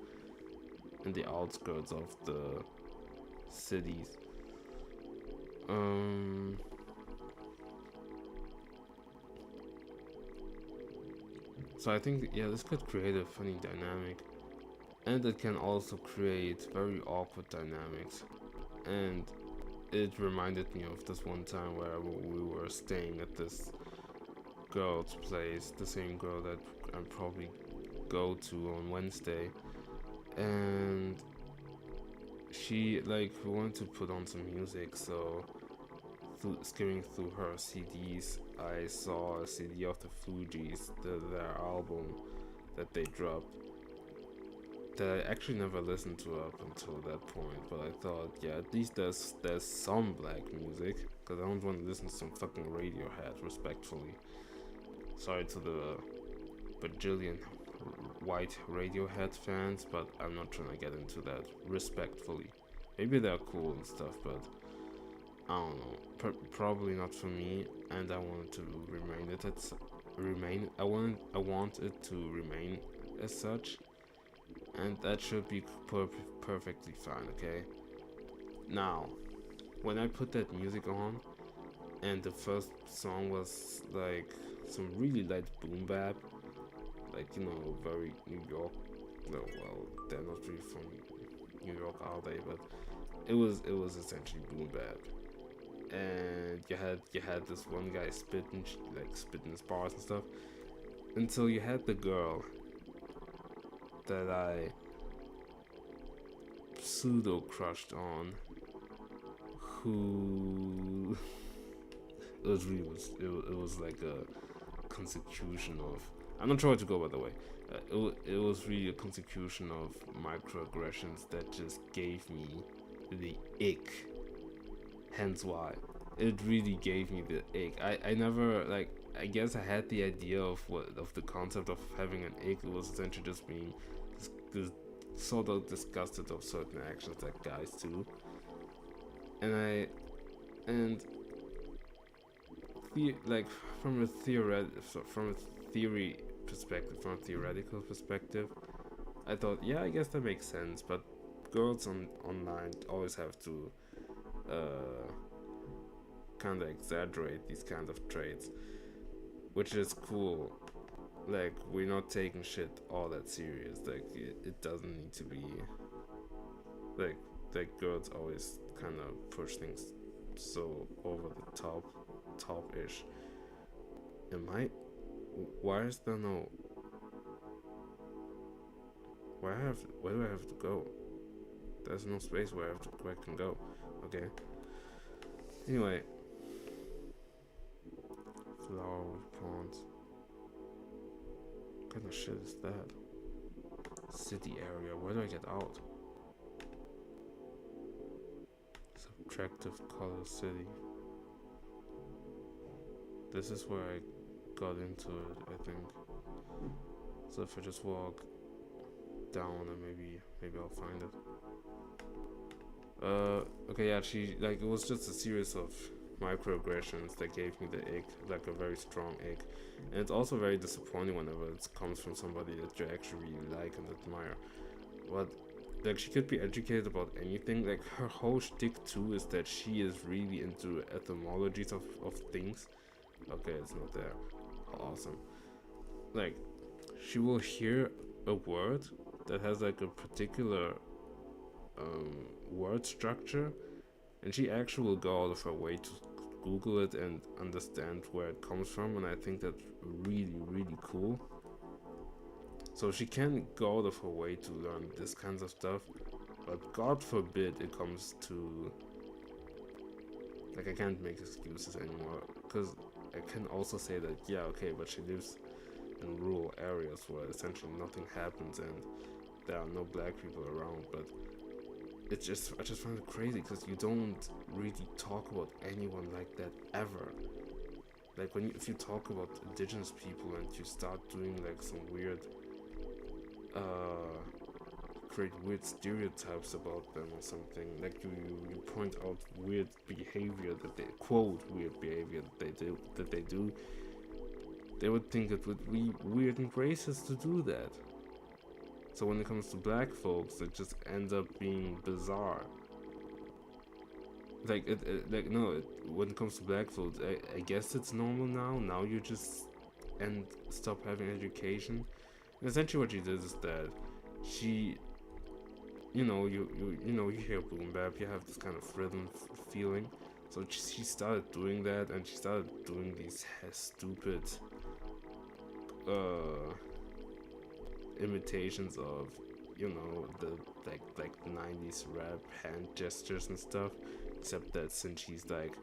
A: in the outskirts of the cities. So I think, yeah, this could create a funny dynamic, and it can also create very awkward dynamics. And it reminded me of this one time where we were staying at this girl's place, the same girl that I probably go to on Wednesday, and she, like, wanted to put on some music, so skimming through her CDs, I saw a CD of the Fugees, their album that they dropped, that I actually never listened to up until that point, but I thought, yeah, at least there's some black music, because I don't want to listen to some fucking Radiohead, respectfully. Sorry to the bajillion white Radiohead fans, but I'm not trying to get into that, respectfully. Maybe they're cool and stuff, but I don't know, probably not for me, and I wanted to remain. I want it to remain as such, and that should be perfectly fine. Okay. Now, when I put that music on, and the first song was like some really light boom bap, like very New York. No, well, they're not really from New York, are they? But it was essentially boom bap, and you had this one guy spitting his bars and stuff, until you had the girl that I pseudo crushed on, who it was like a consecution of, I'm not sure where to go, by the way. It was really a consecution of microaggressions that just gave me the ick. Hence why it really gave me the ick. I never, like, I guess I had the idea of the concept of having an ick. It was essentially just being this sort of disgusted of certain actions that guys do, and like from a theoretical perspective, I thought, yeah, I guess that makes sense. But girls online always have to kind of exaggerate these kind of traits, which is cool. Like, we're not taking shit all that serious. Like, it doesn't need to be like girls always kind of push things so over the top-ish. Why is there no, where do I have to go? There's no space where I can go. Okay. Anyway, flower with pawns. What kind of shit is that? City area. Where do I get out? Subtractive color city. This is where I got into it, I think. So if I just walk down, and maybe I'll find it. Okay, yeah, it was just a series of microaggressions that gave me the ick, like a very strong ick. And it's also very disappointing whenever it comes from somebody that you actually really like and admire. But, like, she could be educated about anything. Like, her whole shtick too is that she is really into etymologies of things. Okay, it's not there. Awesome. Like, she will hear a word that has like a particular word structure, and she actually will go out of her way to Google it and understand where it comes from, and I think that's really, really cool. So she can go out of her way to learn this kinds of stuff, but God forbid it comes to, like, I can't make excuses anymore, because I can also say that, yeah, okay, but she lives in rural areas where essentially nothing happens and there are no black people around. But I just find it crazy, because you don't really talk about anyone like that ever. Like, if you talk about indigenous people and you start doing like some weird create weird stereotypes about them or something, like you point out weird behavior that they quote weird behavior that they do, they would think it would be weird and racist to do that. So when it comes to black folks, it just ends up being bizarre. Like, when it comes to black folks, I guess it's normal now. Now you just stop having education. And essentially what she did is that she, you hear boom bap, you have this kind of rhythm feeling. So she started doing that, and she started doing these stupid imitations of the like 90s rap hand gestures and stuff, except that since she's like,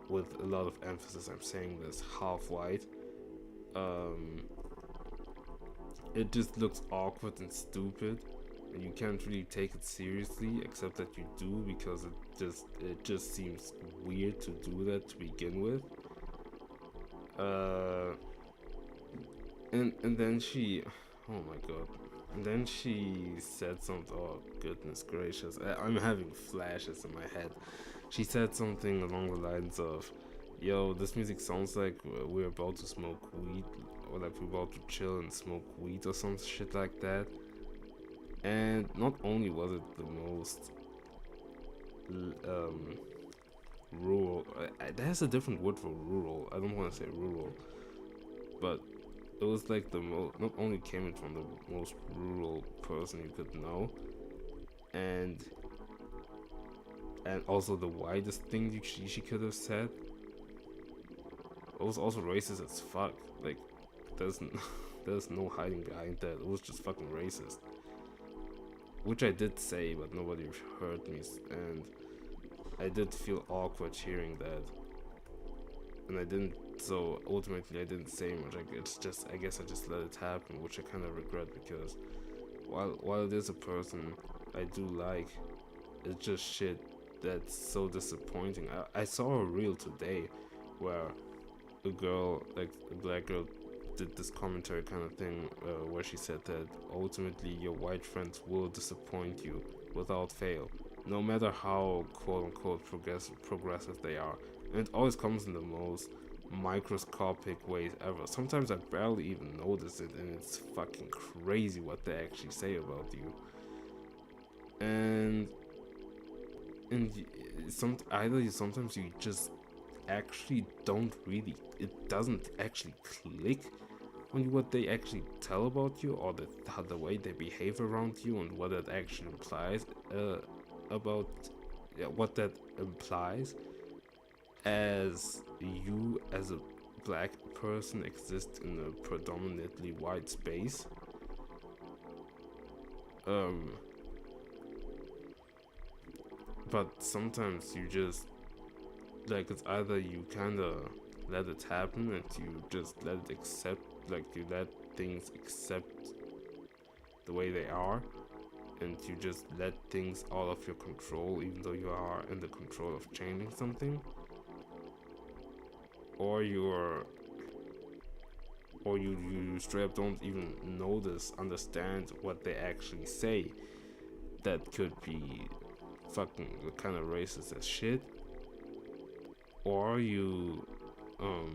A: with a lot of emphasis I'm saying this, half white, it just looks awkward and stupid, and you can't really take it seriously, except that you do, because it just seems weird to do that to begin with. And then she, oh my god. And then she said something, oh goodness gracious, I'm having flashes in my head. She said something along the lines of, Yo, this music sounds like we're about to smoke weed, or like we're about to chill and smoke weed or some shit like that. And not only was it the most um, rural, there's a different word for rural. I don't want to say rural, but it was like the most. Not only came it from the most rural person you could know, and also the widest thing she could have said. It was also racist as fuck. Like, there's there's no hiding behind that. It was just fucking racist, which I did say, but nobody heard me, and I did feel awkward hearing that, and I didn't. So ultimately, I didn't say much. It's just, I guess I just let it happen, which I kind of regret because while it is a person I do like, it's just shit that's so disappointing. I saw a reel today where a girl, like a black girl, did this commentary kind of thing where she said that ultimately your white friends will disappoint you without fail, no matter how quote unquote progressive they are. And it always comes in the most microscopic ways ever. Sometimes I barely even notice it, and it's fucking crazy what they actually say about you. And sometimes you just actually don't really, it doesn't actually click on you what they actually tell about you, or the way they behave around you, and what that actually implies about, yeah, what that implies as you as a black person exist in a predominantly white space. um but sometimes you just, like, it's either you kind of let it happen and you just let it accept, like you let things accept the way they are, and you just let things out of your control even though you are in the control of changing something, or you're or you straight up don't even notice, understand what they actually say that could be fucking kind of racist as shit, or um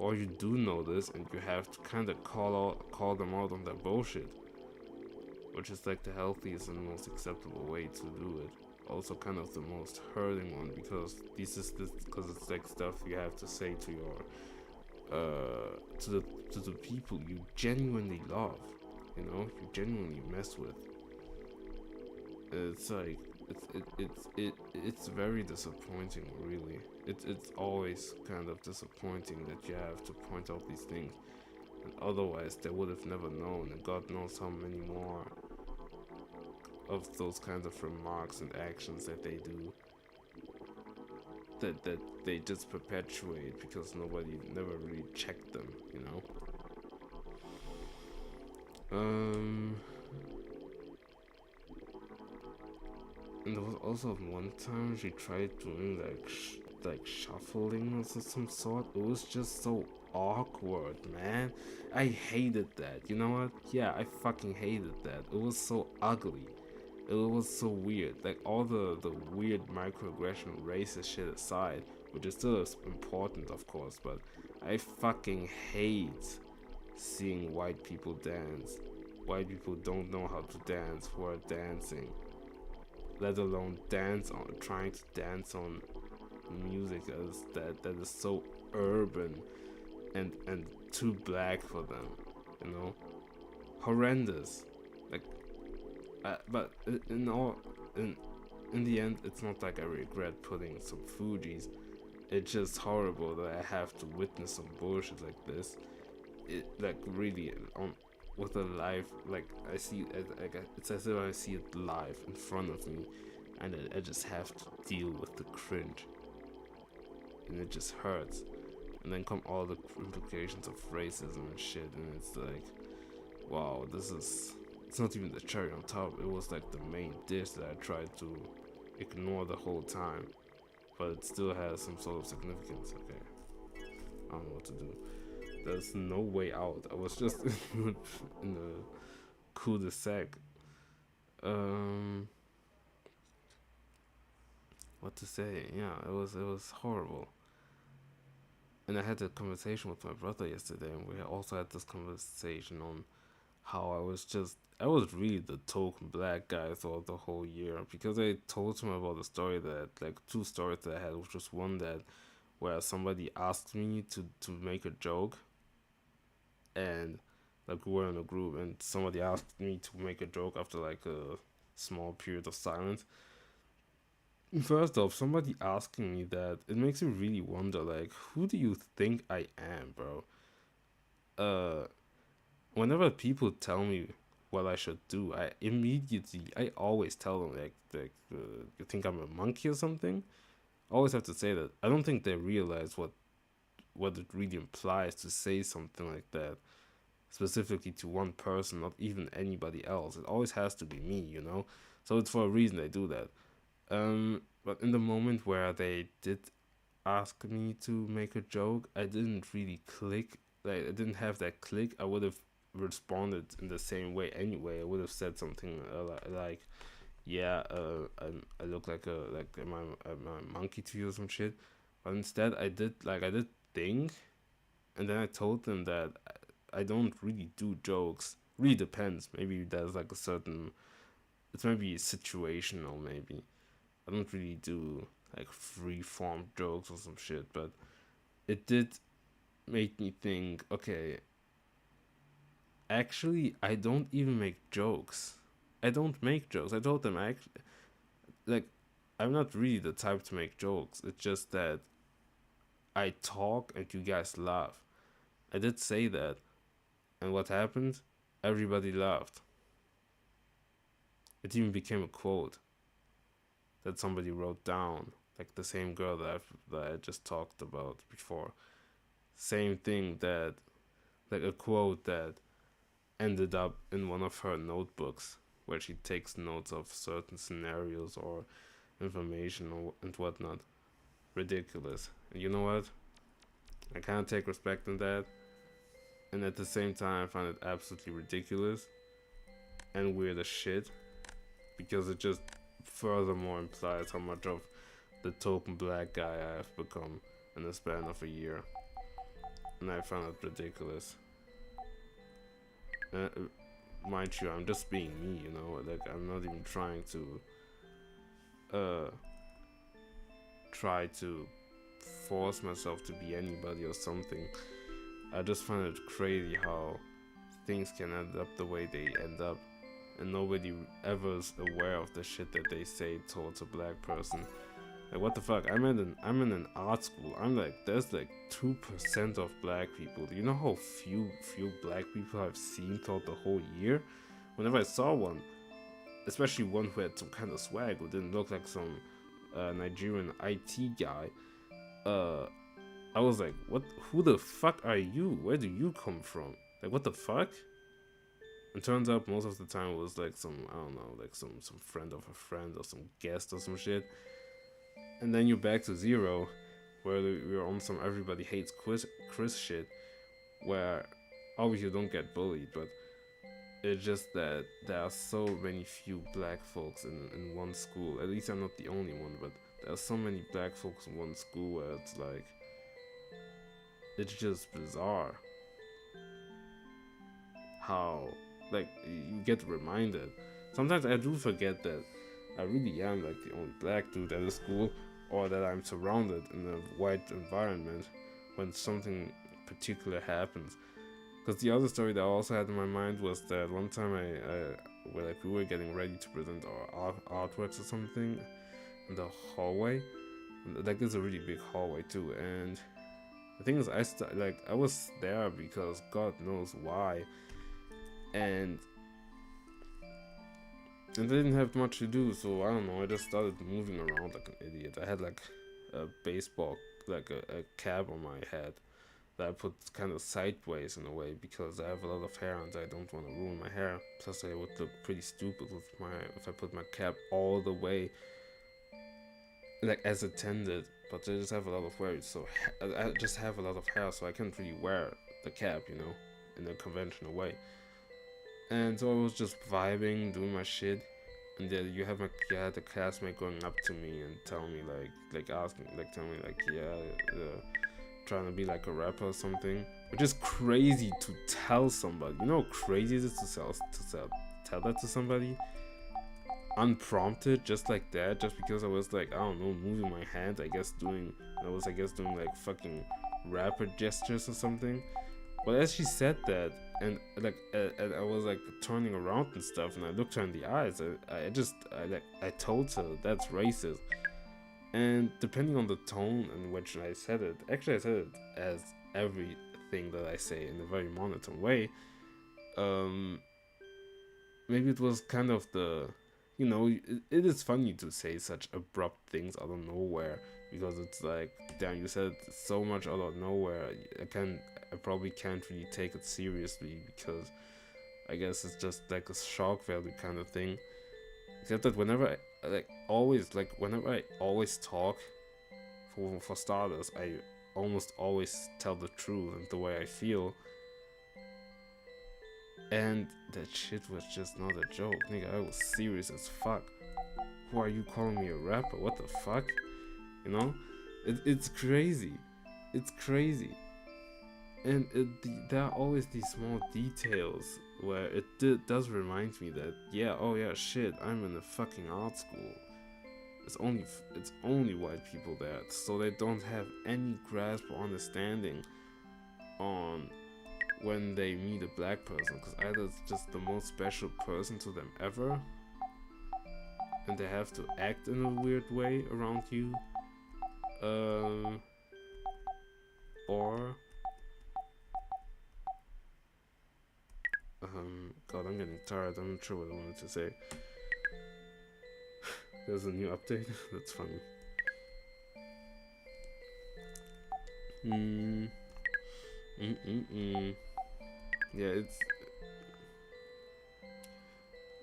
A: you do know this and you have to kind of call them out on their bullshit, which is like the healthiest and most acceptable way to do it. Also, kind of the most hurting one, because because it's like stuff you have to say to your to the people you genuinely love, you genuinely mess with. It's like it's very disappointing, really. It's always kind of disappointing that you have to point out these things, and otherwise they would have never known, and God knows how many more of those kinds of remarks and actions that they do, that they just perpetuate because nobody never really checked them, And there was also one time she tried doing like shuffling of some sort. It was just so awkward, man. I hated that. You know what? Yeah, I fucking hated that. It was so ugly. It was so weird. Like, all the weird microaggression racist shit aside, which is still important, of course, but I fucking hate seeing white people dance. White people don't know how to dance who are dancing, let alone trying to dance on music that is so urban and too black for them, horrendous. Like, but in the end, it's not like I regret putting some Fuji's. It's just horrible that I have to witness some bullshit like this. It, like, really, on with a live, like, I see it, like, it's as if I see it live in front of me, and I just have to deal with the cringe, and it just hurts. And then come all the implications of racism and shit, and it's like, wow, it's not even the cherry on top. It was like the main dish that I tried to ignore the whole time, but it still has some sort of significance. Okay, I don't know what to do. There's no way out. I was just in a cul-de-sac. Um, what to say. Yeah, it was horrible. And I had a conversation with my brother yesterday, and we also had this conversation on how I was really the token black guy throughout the whole year, because I told him about a story that, like, two stories that I had, which was one that where somebody asked me to make a joke, and like we were in a group and somebody asked me to make a joke after like a small period of silence. First off, somebody asking me that, it makes me really wonder, like, who do you think I am, bro? Uh, Whenever people tell me what I should do, I always tell them, you think I'm a monkey or something? I always have to say that. I don't think they realize what it really implies to say something like that, specifically to one person, not even anybody else. It always has to be me, you know? So it's for a reason they do that. But in the moment where they did ask me to make a joke, I didn't really click. Like, I didn't have that click. I would have responded in the same way anyway. I would have said something like, "Yeah, I look like am I a monkey to you or some shit." But instead, I did think, and then I told them that I don't really do jokes. Really depends. Maybe there's like a certain. It's maybe situational. Maybe I don't really do like free form jokes or some shit. But it did make me think. Okay, actually, I don't even make jokes. I don't make jokes. I told them, like, I'm not really the type to make jokes. It's just that I talk and you guys laugh. I did say that, and what happened? Everybody laughed. It even became a quote that somebody wrote down, like the same girl that I just talked about before. Same thing, that, like, a quote that ended up in one of her notebooks where she takes notes of certain scenarios or information and whatnot. Ridiculous. And you know what? I can't take respect in that. And at the same time, I find it absolutely ridiculous and weird as shit, because it just furthermore implies how much of the token black guy I have become in the span of a year. And I find it ridiculous. Uh, Mind you, I'm just being me, you know? Like, I'm not even uh, try to force myself to be anybody or something. I just find it crazy how things can end up the way they end up, and nobody ever is aware of the shit that they say towards a black person. Like, what the fuck? I'm in an art school. I'm like, there's like 2% of black people. Do you know how few black people I've seen throughout the whole year? Whenever I saw one, especially one who had some kind of swag, who didn't look like some Nigerian IT guy, I was like, what? Who the fuck are you? Where do you come from? Like, what the fuck? It turns out most of the time it was like some, I don't know, like some friend of a friend or some guest or some shit. And then you're back to zero, where we're on some everybody hates Chris shit, where obviously you don't get bullied, but it's just that there are so many few black folks in one school. At least I'm not the only one, but there are so many black folks in one school where it's like, it's just bizarre how, like, you get reminded. Sometimes I do forget that I really am like the only black dude at the school, or that I'm surrounded in a white environment when something particular happens. Because the other story that I also had in my mind was that one time we were getting ready to present our artworks or something in the hallway. Like, it's a really big hallway too, and the thing is, I was there because God knows why, and I didn't have much to do, so I don't know. I just started moving around like an idiot. I had like a baseball, like a cap on my head that I put kind of sideways in a way, because I have a lot of hair and I don't want to ruin my hair. Plus, I would look pretty stupid if I put my cap all the way, like as intended. But I just have a lot of hair, so I just have a lot of hair, so I can't really wear the cap, you know, in a conventional way. And so I was just vibing, doing my shit, And then you had a classmate going up to me and tell me tell me like, yeah, trying to be like a rapper or something, which is crazy to tell somebody. You know how crazy it is tell that to somebody unprompted, just like that, just because I was like, I don't know, moving my hand, I guess doing like fucking rapper gestures or something. But as she said that, and I was like turning around and stuff, and I looked her in the eyes, I told her that's racist. And depending on the tone in which I said it, actually I said it as everything that I say in a very monotone way. Um, Maybe it was kind of the, it is funny to say such abrupt things out of nowhere, because it's like, damn, you said so much out of nowhere. I probably can't really take it seriously, because I guess it's just like a shock value kind of thing. Except that whenever whenever I always talk, for starters, I almost always tell the truth and the way I feel. And that shit was just not a joke, nigga. I was serious as fuck. Who are you calling me a rapper? What the fuck? You know? It's crazy. It's crazy. And there are always these small details where it does remind me that, yeah, oh yeah, shit, I'm in a fucking art school. It's only white people there, so they don't have any grasp or understanding on when they meet a black person, because either it's just the most special person to them ever, and they have to act in a weird way around you, or God, I'm getting tired. I'm not sure what I wanted to say. There's a new update. That's funny.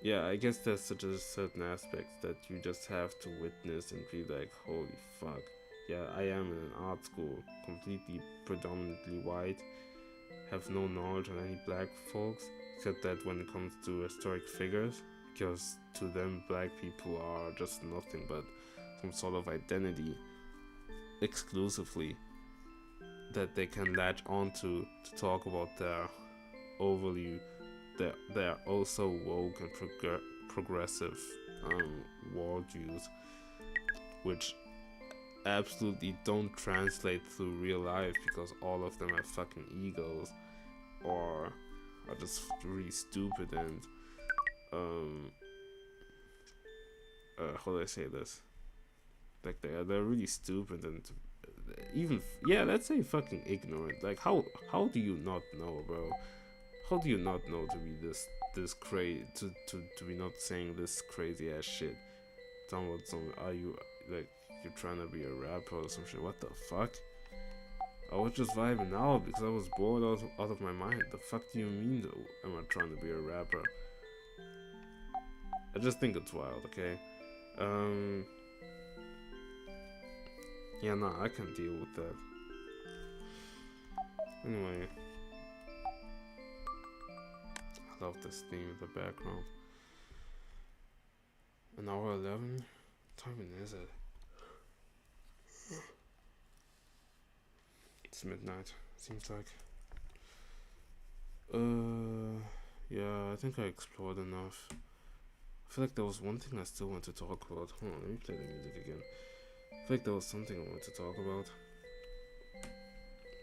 A: Yeah, I guess there's such a certain aspect that you just have to witness and be like, holy fuck. Yeah, I am in an art school, completely predominantly white, have no knowledge on any black folks, except that when it comes to historic figures, because to them black people are just nothing but some sort of identity exclusively that they can latch onto to talk about their they're also woke and progressive worldviews, which absolutely don't translate through real life, because all of them have fucking egos or are just really stupid and how do I say this? Like they're really stupid and even, yeah, let's say fucking ignorant. Like how do you not know, bro? How do you not know to be this crazy, to be not saying this crazy ass shit? Talking about are you like, you're trying to be a rapper or some shit? What the fuck? I was just vibing out because I was bored out of my mind. The fuck do you mean though? Am I trying to be a rapper? I just think it's wild, okay? Yeah, nah, I can't deal with that. Anyway, I love this theme in the background. An hour 11? What time is it? It's midnight, seems like. Yeah, I think I explored enough. I feel like there was one thing I still want to talk about. Hold on, let me play the music again. I feel like there was something I wanted to talk about.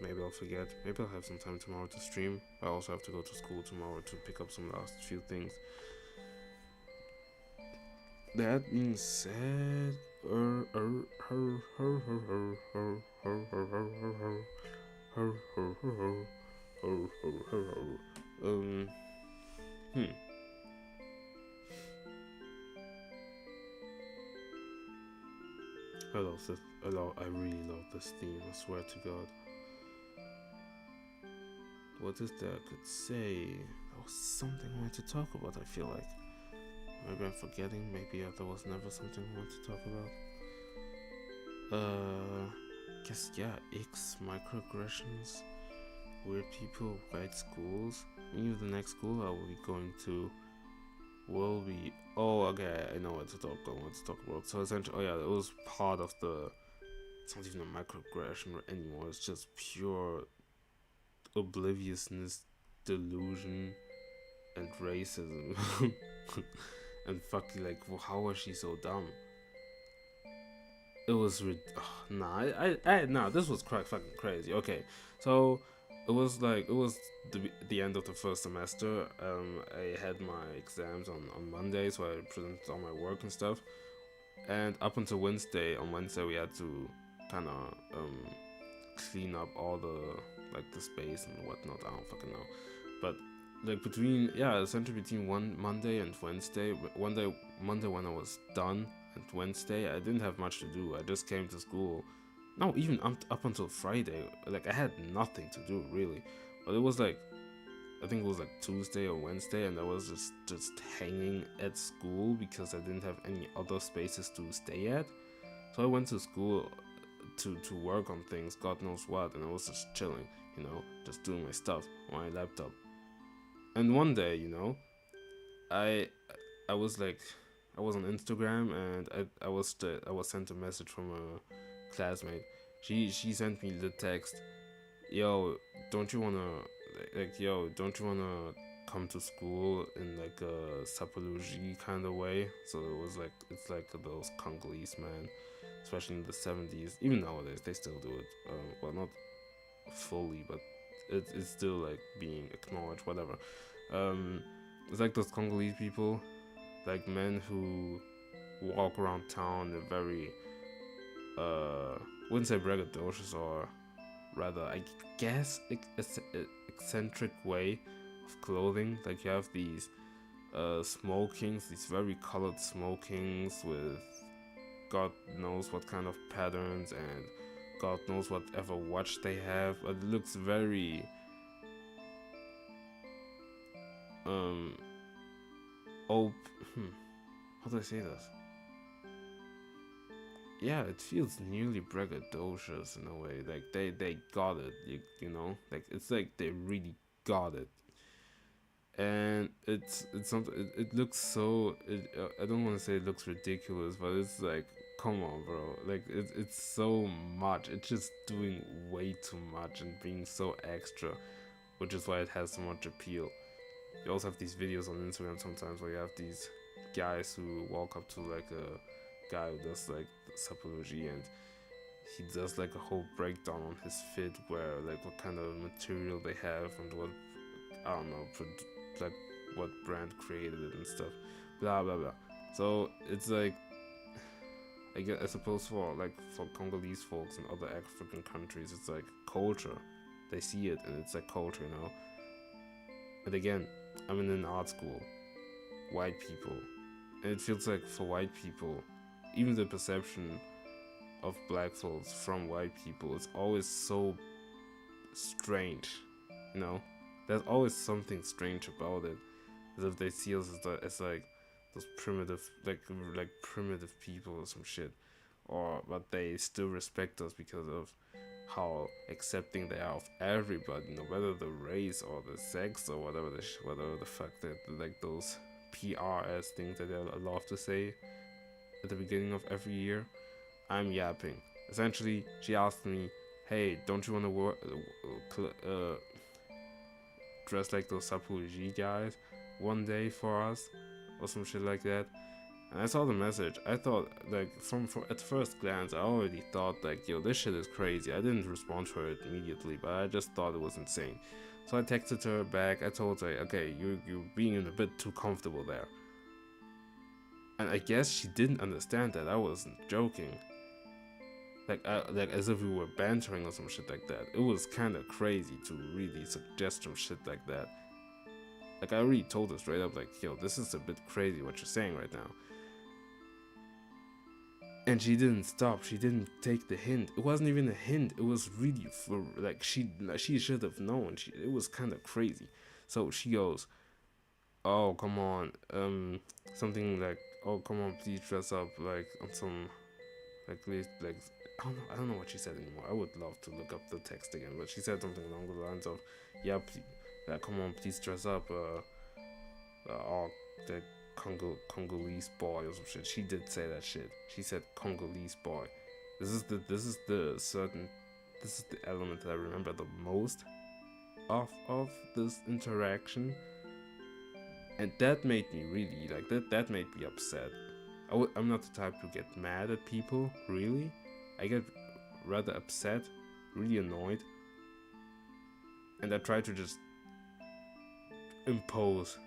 A: Maybe I'll forget. Maybe I'll have some time tomorrow to stream. I also have to go to school tomorrow to pick up some last few things. That being said, I really love this theme, I swear to God. What is there I could say? There was something I wanted to talk about, I feel like. Maybe I'm forgetting, maybe there was never something I wanted to talk about. Guess, yeah, microaggressions, weird people, white schools. Maybe the next school I will be going to will be. Oh, okay. I know what to talk about. So essentially, oh yeah, it was part of the. It's not even a microaggression anymore. It's just pure obliviousness, delusion, and racism. And fucking like, well, how was she so dumb? It was nah. Nah. This was fucking crazy. Okay, so it was the end of the first semester. I had my exams on Monday, so I presented all my work and stuff. And up until Wednesday, on Wednesday we had to kind of clean up all the like the space and whatnot. I don't fucking know, but like between essentially between one Monday and Wednesday. One day Monday when I was done, and Wednesday I didn't have much to do. I just came to school. No, even up until Friday, like I had nothing to do really. But it was like I think it was like Tuesday or Wednesday, and I was just hanging at school because I didn't have any other spaces to stay at. So I went to school to work on things, God knows what, and I was just chilling, just doing my stuff on my laptop. And one day, I I was like I was on Instagram, and I was sent a message from a classmate. She sent me the text, yo, don't you wanna don't you wanna come to school in like a sapology kind of way? So it was like it's like those Congolese man, especially in the 70s. Even nowadays they still do it. Well, not fully, but it's still like being acknowledged. Whatever. Um, it's like those Congolese people, like men who walk around town in a very wouldn't say braggadocious, or rather I guess eccentric way of clothing. Like you have these smokings, these very colored smokings with God knows what kind of patterns, and God knows whatever watch they have. But it looks very op how do I say this? Yeah, it feels nearly braggadocious in a way. Like they got it, like it's like they really got it. And it's something. It looks so. I don't want to say it looks ridiculous, but it's like, come on, bro. Like it's so much. It's just doing way too much and being so extra, which is why it has so much appeal. You also have these videos on Instagram sometimes where you have these guys who walk up to like a guy who does like sapology, and he does like a whole breakdown on his fit, where like what kind of material they have and what I don't know, like what brand created it and stuff, blah blah blah. So it's like I suppose for Congolese folks and other African countries, it's like culture. They see it and it's like culture. And again, I'm in an art school, white people, and it feels like for white people, even the perception of black folks from white people is always so strange. There's always something strange about it, as if they see us as like those primitive, like primitive people or some shit, or but they still respect us because of how accepting they are of everybody, no matter the race or the sex or whatever the fuck that like those PRS things that they love to say at the beginning of every year. I'm yapping. Essentially, she asked me, "Hey, don't you want to dress like those Sapulji guys one day for us?" or some shit like that. And I saw the message. I thought, like, from at first glance, I already thought, like, yo, this shit is crazy. I didn't respond to her immediately, but I just thought it was insane. So I texted her back. I told her, okay, you're being a bit too comfortable there. And I guess she didn't understand that I wasn't joking. Like as if we were bantering or some shit like that. It was kind of crazy to really suggest some shit like that. Like, I already told her straight up, like, yo, this is a bit crazy what you're saying right now. And she didn't stop. She didn't take the hint. It wasn't even a hint. It was really for like she should have known. It was kind of crazy. So she goes, "Oh, come on, something like, oh, come on, please dress up like on some like I don't know what she said anymore. I would love to look up the text again, but she said something along the lines of, yeah, come on, please dress up. Or like Congolese boy or some shit. She did say that shit. She said Congolese boy. This is the element that I remember the most of this interaction, and that made me really like that made me upset. I'm not the type to get mad at people, really. I get rather upset, really annoyed, and I try to just impose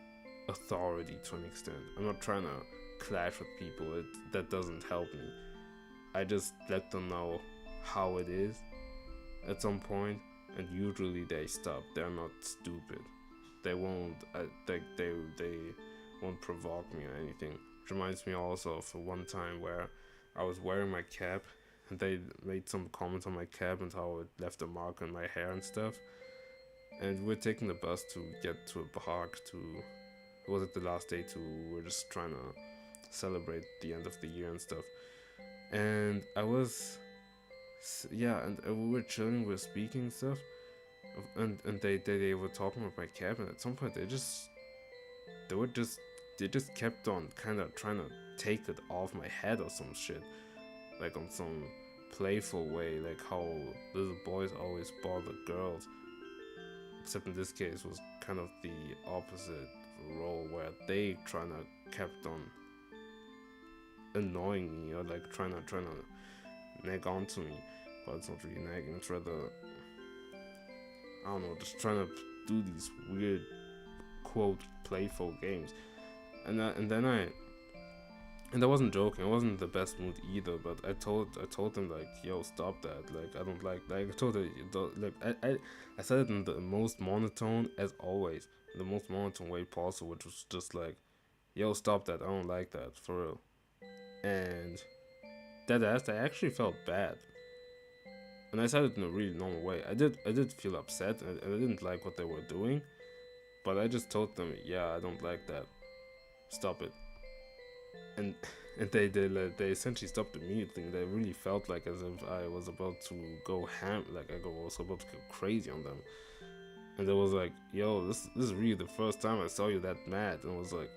A: authority to an extent. I'm not trying to clash with people. That doesn't help me. I just let them know how it is at some point, and usually they stop. They're not stupid. They won't. They won't provoke me or anything. Which reminds me also of one time where I was wearing my cap, and they made some comments on my cap and how it left a mark on my hair and stuff. And we're taking the bus to get to a park to. Was it the last day to? We're just trying to celebrate the end of the year and stuff. And I was, yeah, and we were chilling, we were speaking and stuff, and they were talking about my cap, and at some point they just kept on kind of trying to take it off my head or some shit, like on some playful way, like how little boys always bother girls, except in this case was kind of the opposite role where they trying to kept on annoying me or like trying to nag onto me, but it's not really nagging. It's rather, I don't know, just trying to do these weird quote playful games, and I wasn't joking. I wasn't in the best mood either, but I told them like, yo, stop that. Like I don't like. Like I told her, like I said it in the most monotone as always, the most monotone way possible, which was just like, yo, stop that. I don't like that for real. And that ass, I actually felt bad, and I said it in a really normal way. I did feel upset, and I didn't like what they were doing, but I just told them, yeah, I don't like that. Stop it. And they essentially stopped immediately. And they really felt like as if I was about to go ham, like I was about to go crazy on them. And they was like, yo, this is really the first time I saw you that mad. And I was like,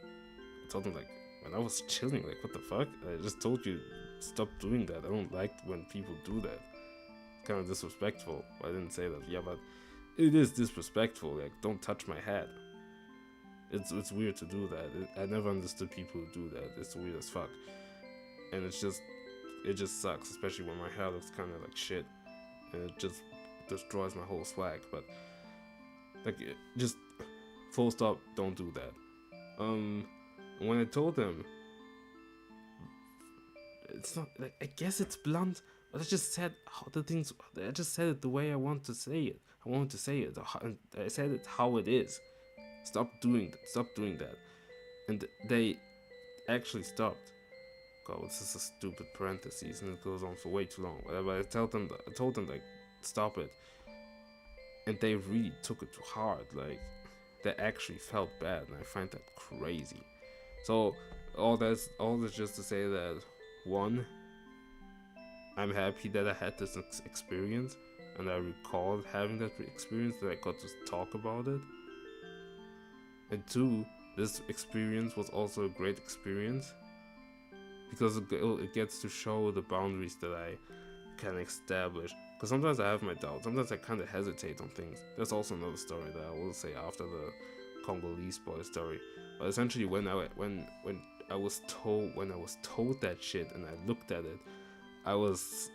A: I told them like, when I was chilling, like, what the fuck? I just told you, stop doing that. I don't like when people do that. It's kind of disrespectful. Well, I didn't say that. Yeah, but it is disrespectful. Like, don't touch my head. It's weird to do that. I never understood people who do that. It's weird as fuck. And it just sucks, especially when my hair looks kind of like shit. And it just destroys my whole swag. But, like, just full stop, don't do that. When I told them, it's not like, I guess it's blunt, but I just said how the things. I just said it the way I want to say it. I wanted to say it. I said it how it is. Stop doing that. And they actually stopped. God, this is a stupid parenthesis, and it goes on for way too long. Whatever. I told them like, stop it. And they really took it too hard. Like, they actually felt bad, and I find that crazy. So all this just to say that, one, I'm happy that I had this experience, and I recalled having that experience, that I got to talk about it. And two, this experience was also a great experience because it gets to show the boundaries that I can establish. Because sometimes I have my doubts. Sometimes I kind of hesitate on things. There's also another story that I will say after the Congolese boy story. But essentially, when I was told that shit and I looked at it, I was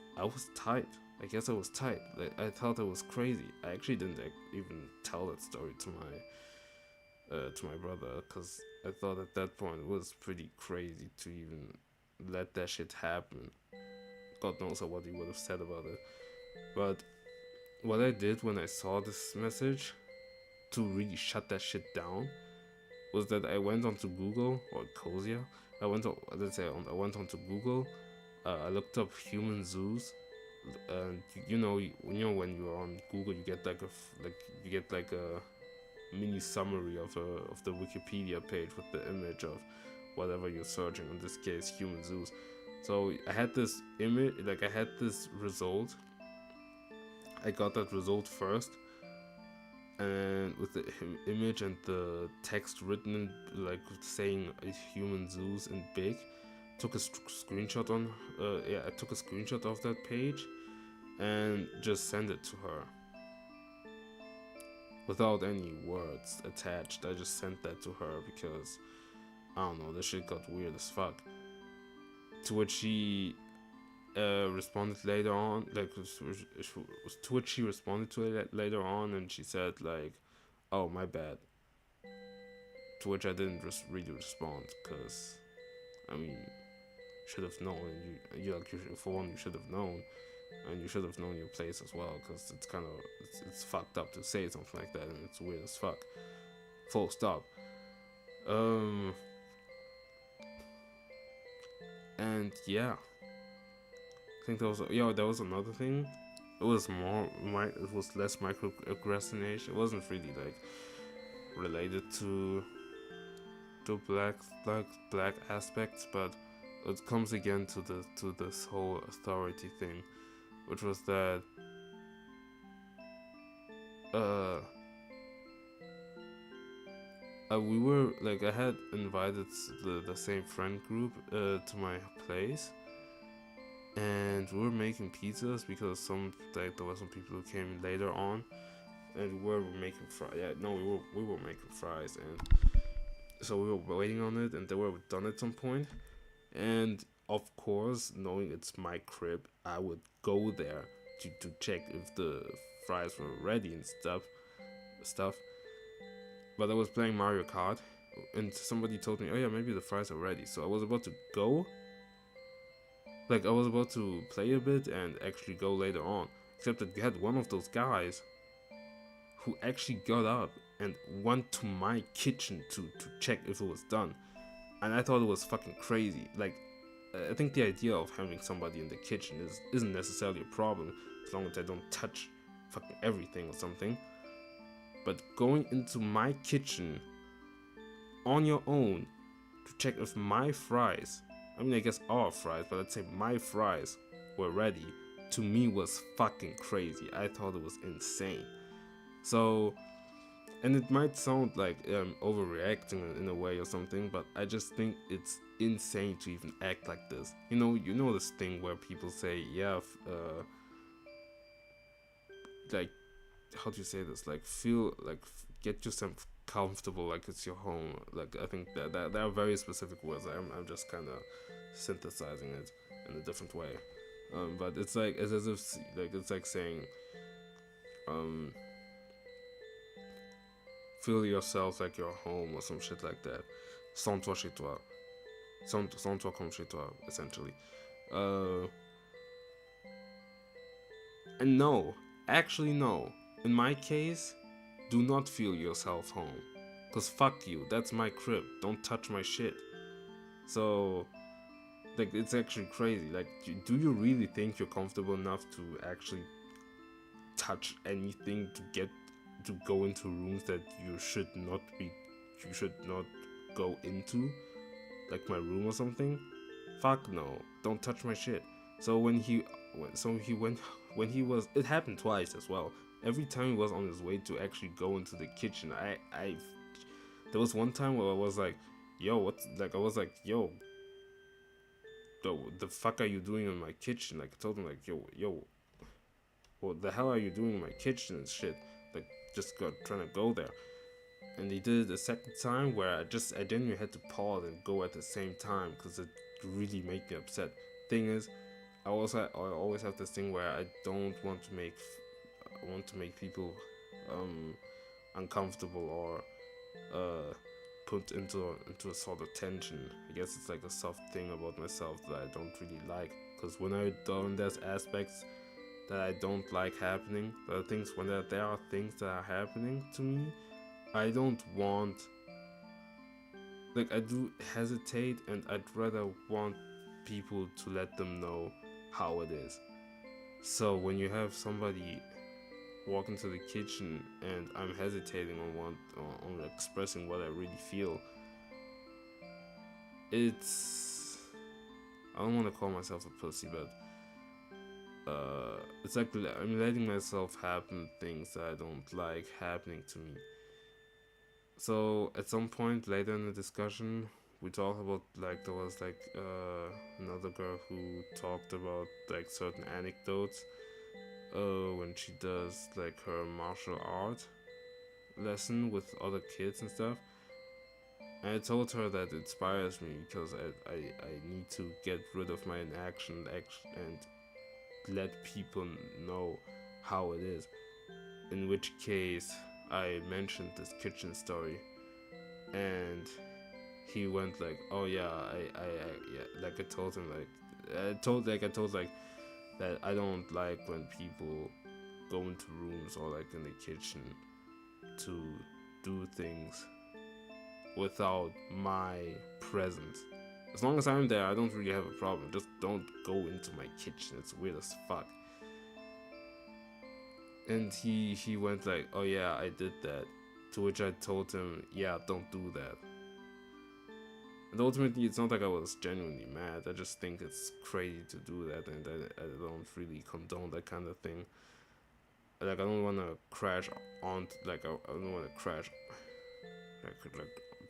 A: tight. I guess I was tight. Like, I thought it was crazy. I actually didn't even tell that story to my brother, because I thought at that point it was pretty crazy to even let that shit happen. God knows what he would have said about it. But what I did when I saw this message to really shut that shit down was that I went onto Google or Cosia. I went onto Google. I looked up human zoos, and you know when you're on Google, you get like a mini summary of the Wikipedia page with the image of whatever you're searching. In this case, human zoos. So I had this image, like I had this result. I got that result first, and with the image and the text written in, like saying a human Zeus in big. Took a screenshot on, yeah, I took a screenshot of that page and just sent it to her without any words attached. I just sent that to her because I don't know, this shit got weird as fuck. To which she responded later on, like to which she responded to it later on, and she said like, "Oh, my bad." To which I didn't just really respond because, I mean, should have known. You like for one, you should have known, and you should have known your place as well, because it's kind of it's fucked up to say something like that, and it's weird as fuck. Full stop. And yeah, I think that was another thing. It was it was less microaggression. It wasn't really like related to black aspects, but it comes again to this whole authority thing, which was that we were like, I had invited the same friend group to my place, and we were making pizzas because there were some people who came later on, and we were making fries. Yeah, no, we were making fries, and so we were waiting on it, and they were done at some point. And of course, knowing it's my crib, I would go there to check if the fries were ready and stuff. But I was playing Mario Kart, and somebody told me, "Oh yeah, maybe the fries are ready." So I was about to go, like I was about to play a bit and actually go later on. Except that you had one of those guys who actually got up and went to my kitchen to check if it was done. And I thought it was fucking crazy. Like, I think the idea of having somebody in the kitchen isn't necessarily a problem, as long as they don't touch fucking everything or something. But going into my kitchen on your own to check if my fries, I mean, I guess our fries, but let's say my fries were ready, to me was fucking crazy. I thought it was insane. So, and it might sound like overreacting in a way or something, but I just think it's insane to even act like this. You know this thing where people say, yeah, like, how do you say this? Like, feel like, get yourself comfortable, like it's your home. Like, I think that there are very specific words. I'm just kind of synthesizing it in a different way. But it's like, it's as if, like, it's like saying, feel yourself like you're home or some shit like that. Sens-toi chez toi. Sens-toi comme chez toi, essentially. And no, actually no. In my case, do not feel yourself home. Cause fuck you, that's my crib. Don't touch my shit. So, like, it's actually crazy. Like, do you really think you're comfortable enough to actually touch anything to go into rooms that you should not go into, like my room or something? Fuck no, don't touch my shit. So when he was, it happened twice as well. Every time he was on his way to actually go into the kitchen, there was one time where I was like, yo, the fuck are you doing in my kitchen? Like, I told him, like, yo, what the hell are you doing in my kitchen and shit? Like, just trying to go there. And he did it a second time where I genuinely had to pause and go at the same time because it really made me upset. Thing is, I always have this thing where I don't want to make people uncomfortable or put into a sort of tension. I guess it's like a soft thing about myself that I don't really like. Because when there's aspects that I don't like happening, there are things that are happening to me, I don't want, like, I do hesitate, and I'd rather want people to let them know how it is. So when you have somebody walk into the kitchen and I'm hesitating on expressing what I really feel, I don't want to call myself a pussy, but it's like I'm letting myself happen things that I don't like happening to me. So at some point later in the discussion, we talked about like there was like another girl who talked about like certain anecdotes when she does like her martial art lesson with other kids and stuff. And I told her that it inspires me because I need to get rid of my inaction and let people know how it is. In which case, I mentioned this kitchen story, and he went like, "Oh yeah, yeah." Like I told him I told like that I don't like when people go into rooms or like in the kitchen to do things without my presence. As long as I'm there, I don't really have a problem. Just don't go into my kitchen. It's weird as fuck. And he went like, "Oh yeah, I did that." To which I told him, "Yeah, don't do that." And ultimately, it's not like I was genuinely mad. I just think it's crazy to do that, and I don't really condone that kind of thing. Like I don't want to crash on, like I don't want to crash, like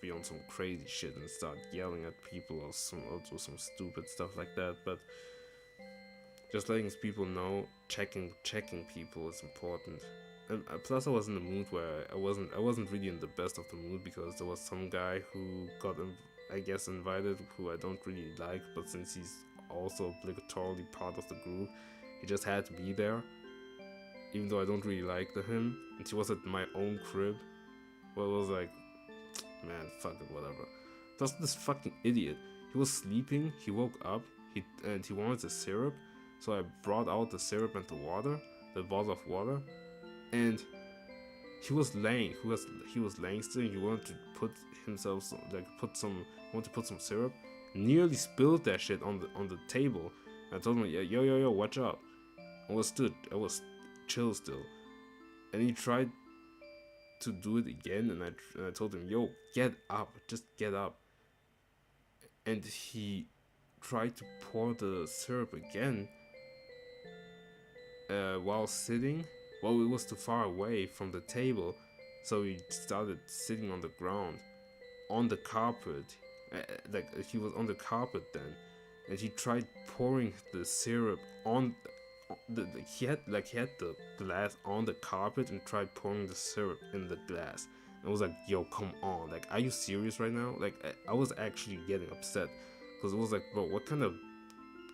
A: be on some crazy shit and start yelling at people or do some stupid stuff like that. But just letting people know, checking people is important. And plus, I was in the mood where I wasn't really in the best of the mood because there was some guy who got I guess invited who I don't really like, but since he's also obligatorily part of the group, he just had to be there, even though I don't really like him. And he was at my own crib. Well, it was like, man, fuck it, whatever. That's this fucking idiot. He was sleeping. He woke up. He wanted the syrup, so I brought out the syrup and the bottle of water, and he was laying. He was laying still. And he wanted to put himself wanted to put some syrup. Nearly spilled that shit on the table. And I told him, "Yeah, yo, watch out." I was chill still, and he tried to do it again, and I told him, "Yo, get up, just get up." And he tried to pour the syrup again while sitting. Well, it was too far away from the table, so he started sitting on the ground, on the carpet. Like he was on the carpet then, and he tried pouring the syrup on he had the glass on the carpet and tried pouring the syrup in the glass. I was like, "Yo, come on! Like, are you serious right now?" Like, I was actually getting upset because it was like, "Bro, what kind of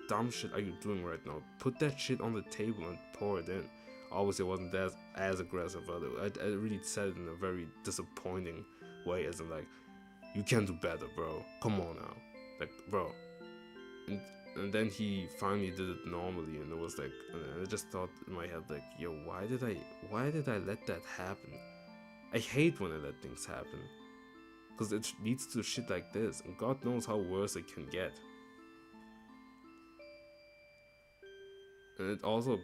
A: dumb shit are you doing right now? Put that shit on the table and pour it in." Obviously, it wasn't as aggressive, but I really said it in a very disappointing way, as in like, "You can do better, bro. Come on now, like, bro." And and then he finally did it normally, and it was like, and I just thought in my head like, "Yo, why did I let that happen?" I hate when I let things happen, because it leads to shit like this, and God knows how worse it can get. And it also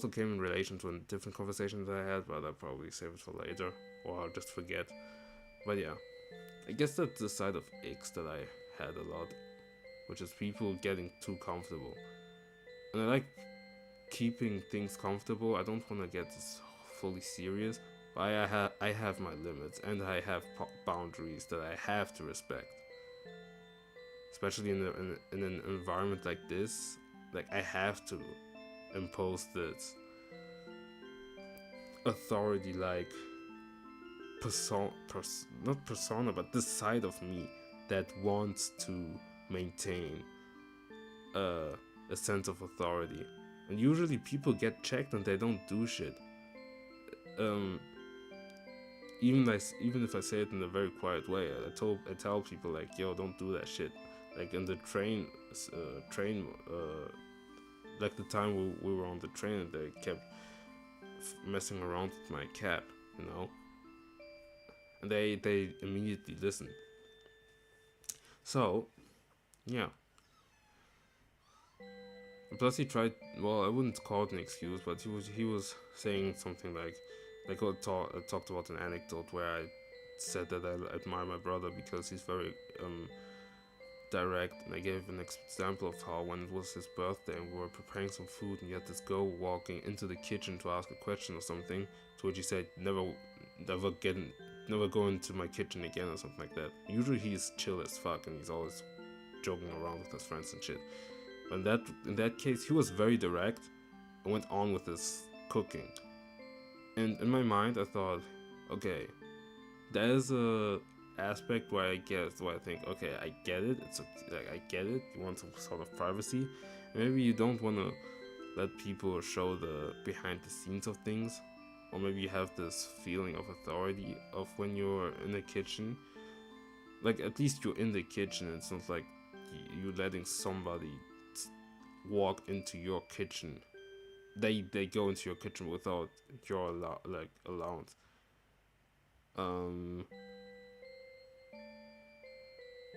A: came in relation to a different conversation that I had, but I'll probably save it for later, or I'll just forget. But yeah, I guess that's the side of X that I had a lot, which is people getting too comfortable. And I like keeping things comfortable. I don't want to get fully serious, but I have my limits, and I have boundaries that I have to respect. Especially in an environment like this, like I have to impose this authority, like not persona, but this side of me that wants to maintain a sense of authority. And usually people get checked and they don't do shit. Um, even if I say it in a very quiet way, I tell people like, "Yo, don't do that shit." Like in the train, like the time we were on the train and they kept messing around with my cap, you know, and they immediately listened. So, yeah. Plus, he tried. Well, I wouldn't call it an excuse, but he was saying something like I talked about an anecdote where I said that I admire my brother because he's very direct, and I gave an example of how when it was his birthday and we were preparing some food, and you had this girl walking into the kitchen to ask a question or something, to which he said, never go into my kitchen again or something like that. Usually he's chill as fuck and he's always joking around with his friends and shit. But in that case, he was very direct and went on with his cooking. And in my mind, I thought, okay, there's a aspect where I think, okay, I get it. I get it. You want some sort of privacy. Maybe you don't want to let people show the behind the scenes of things, or maybe you have this feeling of authority of when you're in the kitchen. Like, at least you're in the kitchen. It's not like you letting somebody walk into your kitchen. They go into your kitchen without your allowance.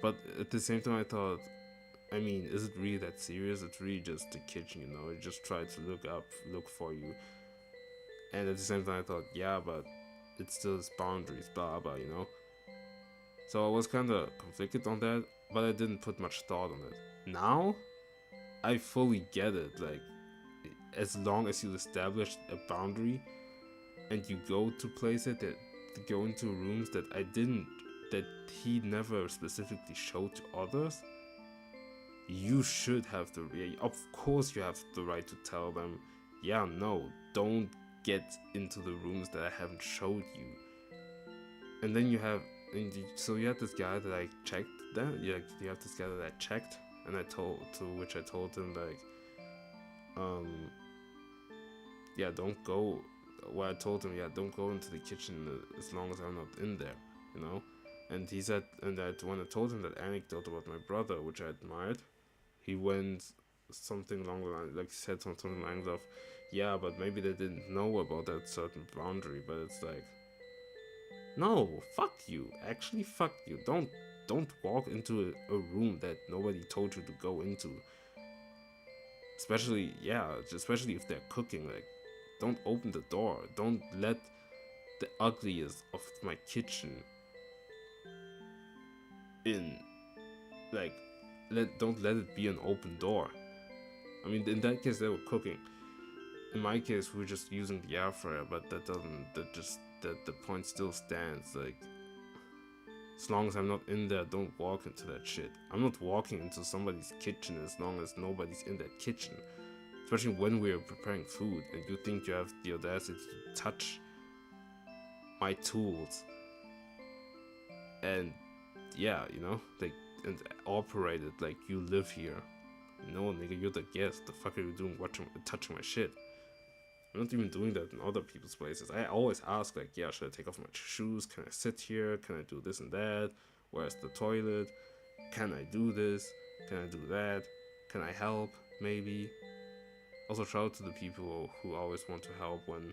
A: But at the same time, I thought, I mean, is it really that serious? It's really just the kitchen, you know. You just try to look for you. And at the same time, I thought, yeah, but it still has boundaries, blah blah, you know. So I was kind of conflicted on that, but I didn't put much thought on it. Now, I fully get it. Like, as long as you establish a boundary, and you go to places go into rooms that he never specifically showed to others, you should have of course you have the right to tell them, yeah, no, don't get into the rooms that I haven't showed you. And then you had this guy that I checked. You have this guy that I checked, and I told him, like, yeah, don't go. Well, I told him, yeah, don't go into the kitchen as long as I'm not in there, you know. And he said, and that when I told him that anecdote about my brother, which I admired, he went something along the line, like he said something along the lines of, yeah, but maybe they didn't know about that certain boundary. But it's like, no, fuck you. Actually, fuck you. Don't walk into a room that nobody told you to go into. Especially if they're cooking. Like, don't open the door. Don't let the ugliest of my kitchen in. Like, don't let it be an open door. I mean, in that case, they were cooking. In my case, we're just using the air fryer, but the point still stands. Like, as long as I'm not in there, don't walk into that shit. I'm not walking into somebody's kitchen as long as nobody's in that kitchen. Especially when we're preparing food and you think you have the audacity to touch my tools. And yeah, you know, like, and operate it like you live here. No, nigga, you're the guest. The fuck are you doing touching my shit? I'm not even doing that in other people's places. I always ask, like, yeah, should I take off my shoes? Can I sit here? Can I do this and that? Where's the toilet? Can I do this? Can I do that? Can I help? Maybe. Also, shout out to the people who always want to help when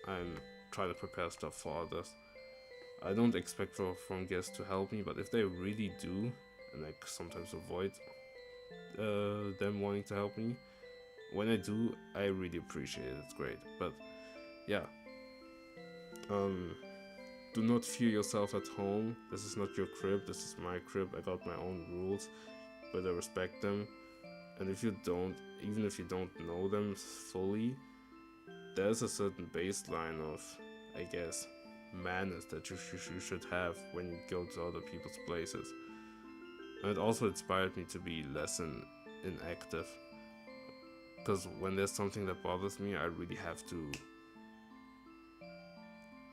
A: I'm trying to prepare stuff for others. I don't expect from guests to help me, but if they really do, and I sometimes avoid them wanting to help me, when I do, I really appreciate it. It's great. But yeah, do not fear yourself at home. This is not your crib. This is my crib. I got my own rules, but I respect them. And even if you don't know them fully, there's a certain baseline of, I guess, manners that you should have when you go to other people's places. And it also inspired me to be less inactive. Because when there's something that bothers me, I really have to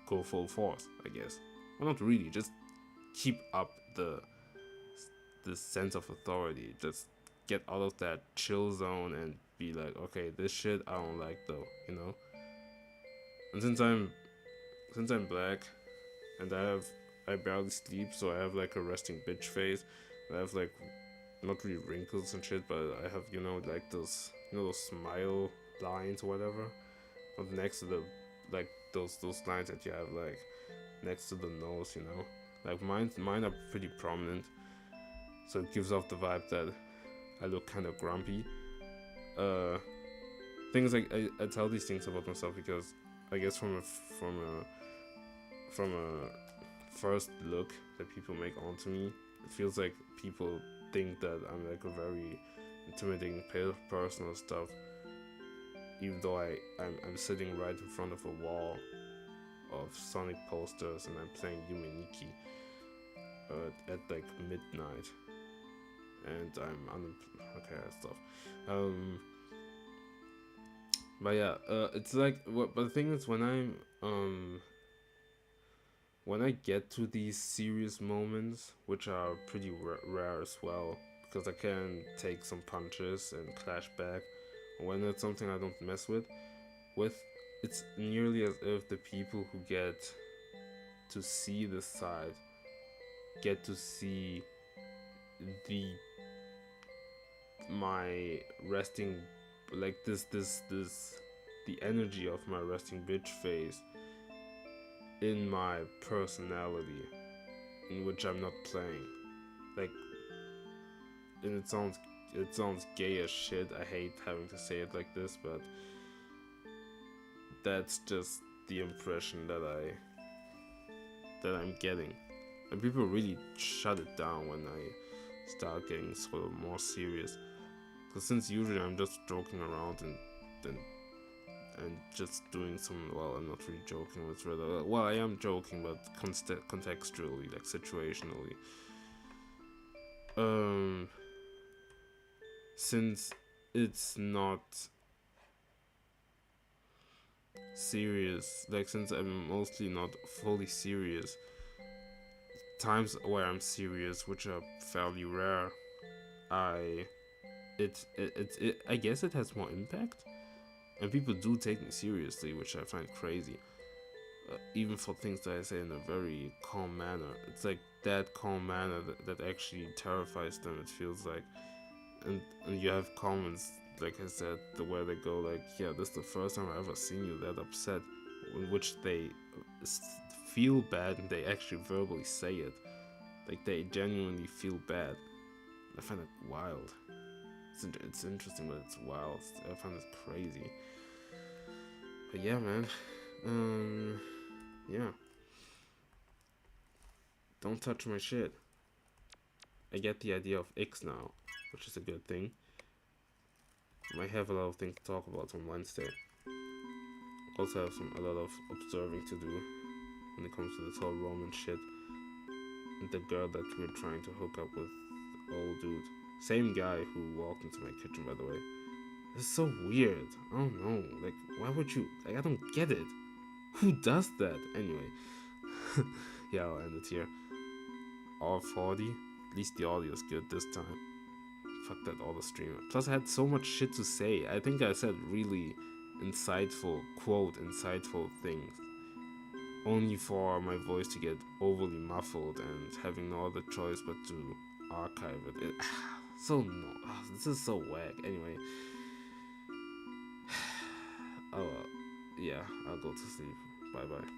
A: go full force, I guess. Well, not really, just keep up the sense of authority. Just get out of that chill zone and be like, okay, this shit I don't like though, you know? And since I'm black and I barely sleep, so I have like a resting bitch face. I have like not really wrinkles and shit, but I have, you know, like those smile lines or whatever, but next to the, like, those lines that you have like next to the nose, you know, like mine are pretty prominent, so it gives off the vibe that I look kind of grumpy. Things like I tell these things about myself because I guess from a first look that people make onto me, it feels like people think that I'm like a very intimidating person or stuff, even though I'm sitting right in front of a wall of Sonic posters and I'm playing Yume at like midnight, and I'm okay stuff. But yeah, it's like what. But the thing is, when I get to these serious moments, which are pretty rare as well, because I can take some punches and clash back. When it's something I don't mess with, it's nearly as if the people who get to see this side get to see the my resting, like this the energy of my resting bitch face in my personality, in which I'm not playing. Like, and it sounds gay as shit. I hate having to say it like this, but that's just the impression that I'm getting. And people really shut it down when I start getting sort of more serious. Because since usually I'm just joking around and just doing some, well, I'm not really joking, it's rather, well, I am joking, but contextually, like situationally. Since it's not serious, like since I'm mostly not fully serious, times where I'm serious, which are fairly rare, I guess it has more impact, and people do take me seriously, which I find crazy. Even for things that I say in a very calm manner, it's like that calm manner that actually terrifies them. It feels like, and you have comments like I said, where they go like, "Yeah, this is the first time I've ever seen you that upset," in which they feel bad and they actually verbally say it, like they genuinely feel bad. I find it wild. It's interesting, but it's wild. I find it crazy. But yeah, man. Yeah. Don't touch my shit. I get the idea of X now, which is a good thing. Might have a lot of things to talk about on Wednesday. Also have a lot of observing to do when it comes to this whole Roman shit. And the girl that we're trying to hook up with, old dude. Same guy who walked into my kitchen, by the way. It's so weird. I don't know. Like, why would you? Like, I don't get it. Who does that? Anyway. Yeah, I'll end it here. R40. At least the audio is good this time. Fuck that auto streamer. Plus, I had so much shit to say. I think I said really insightful things. Only for my voice to get overly muffled and having no other choice but to archive it. So no. This is so whack. Anyway. Oh, yeah, I'll go to sleep. Bye bye.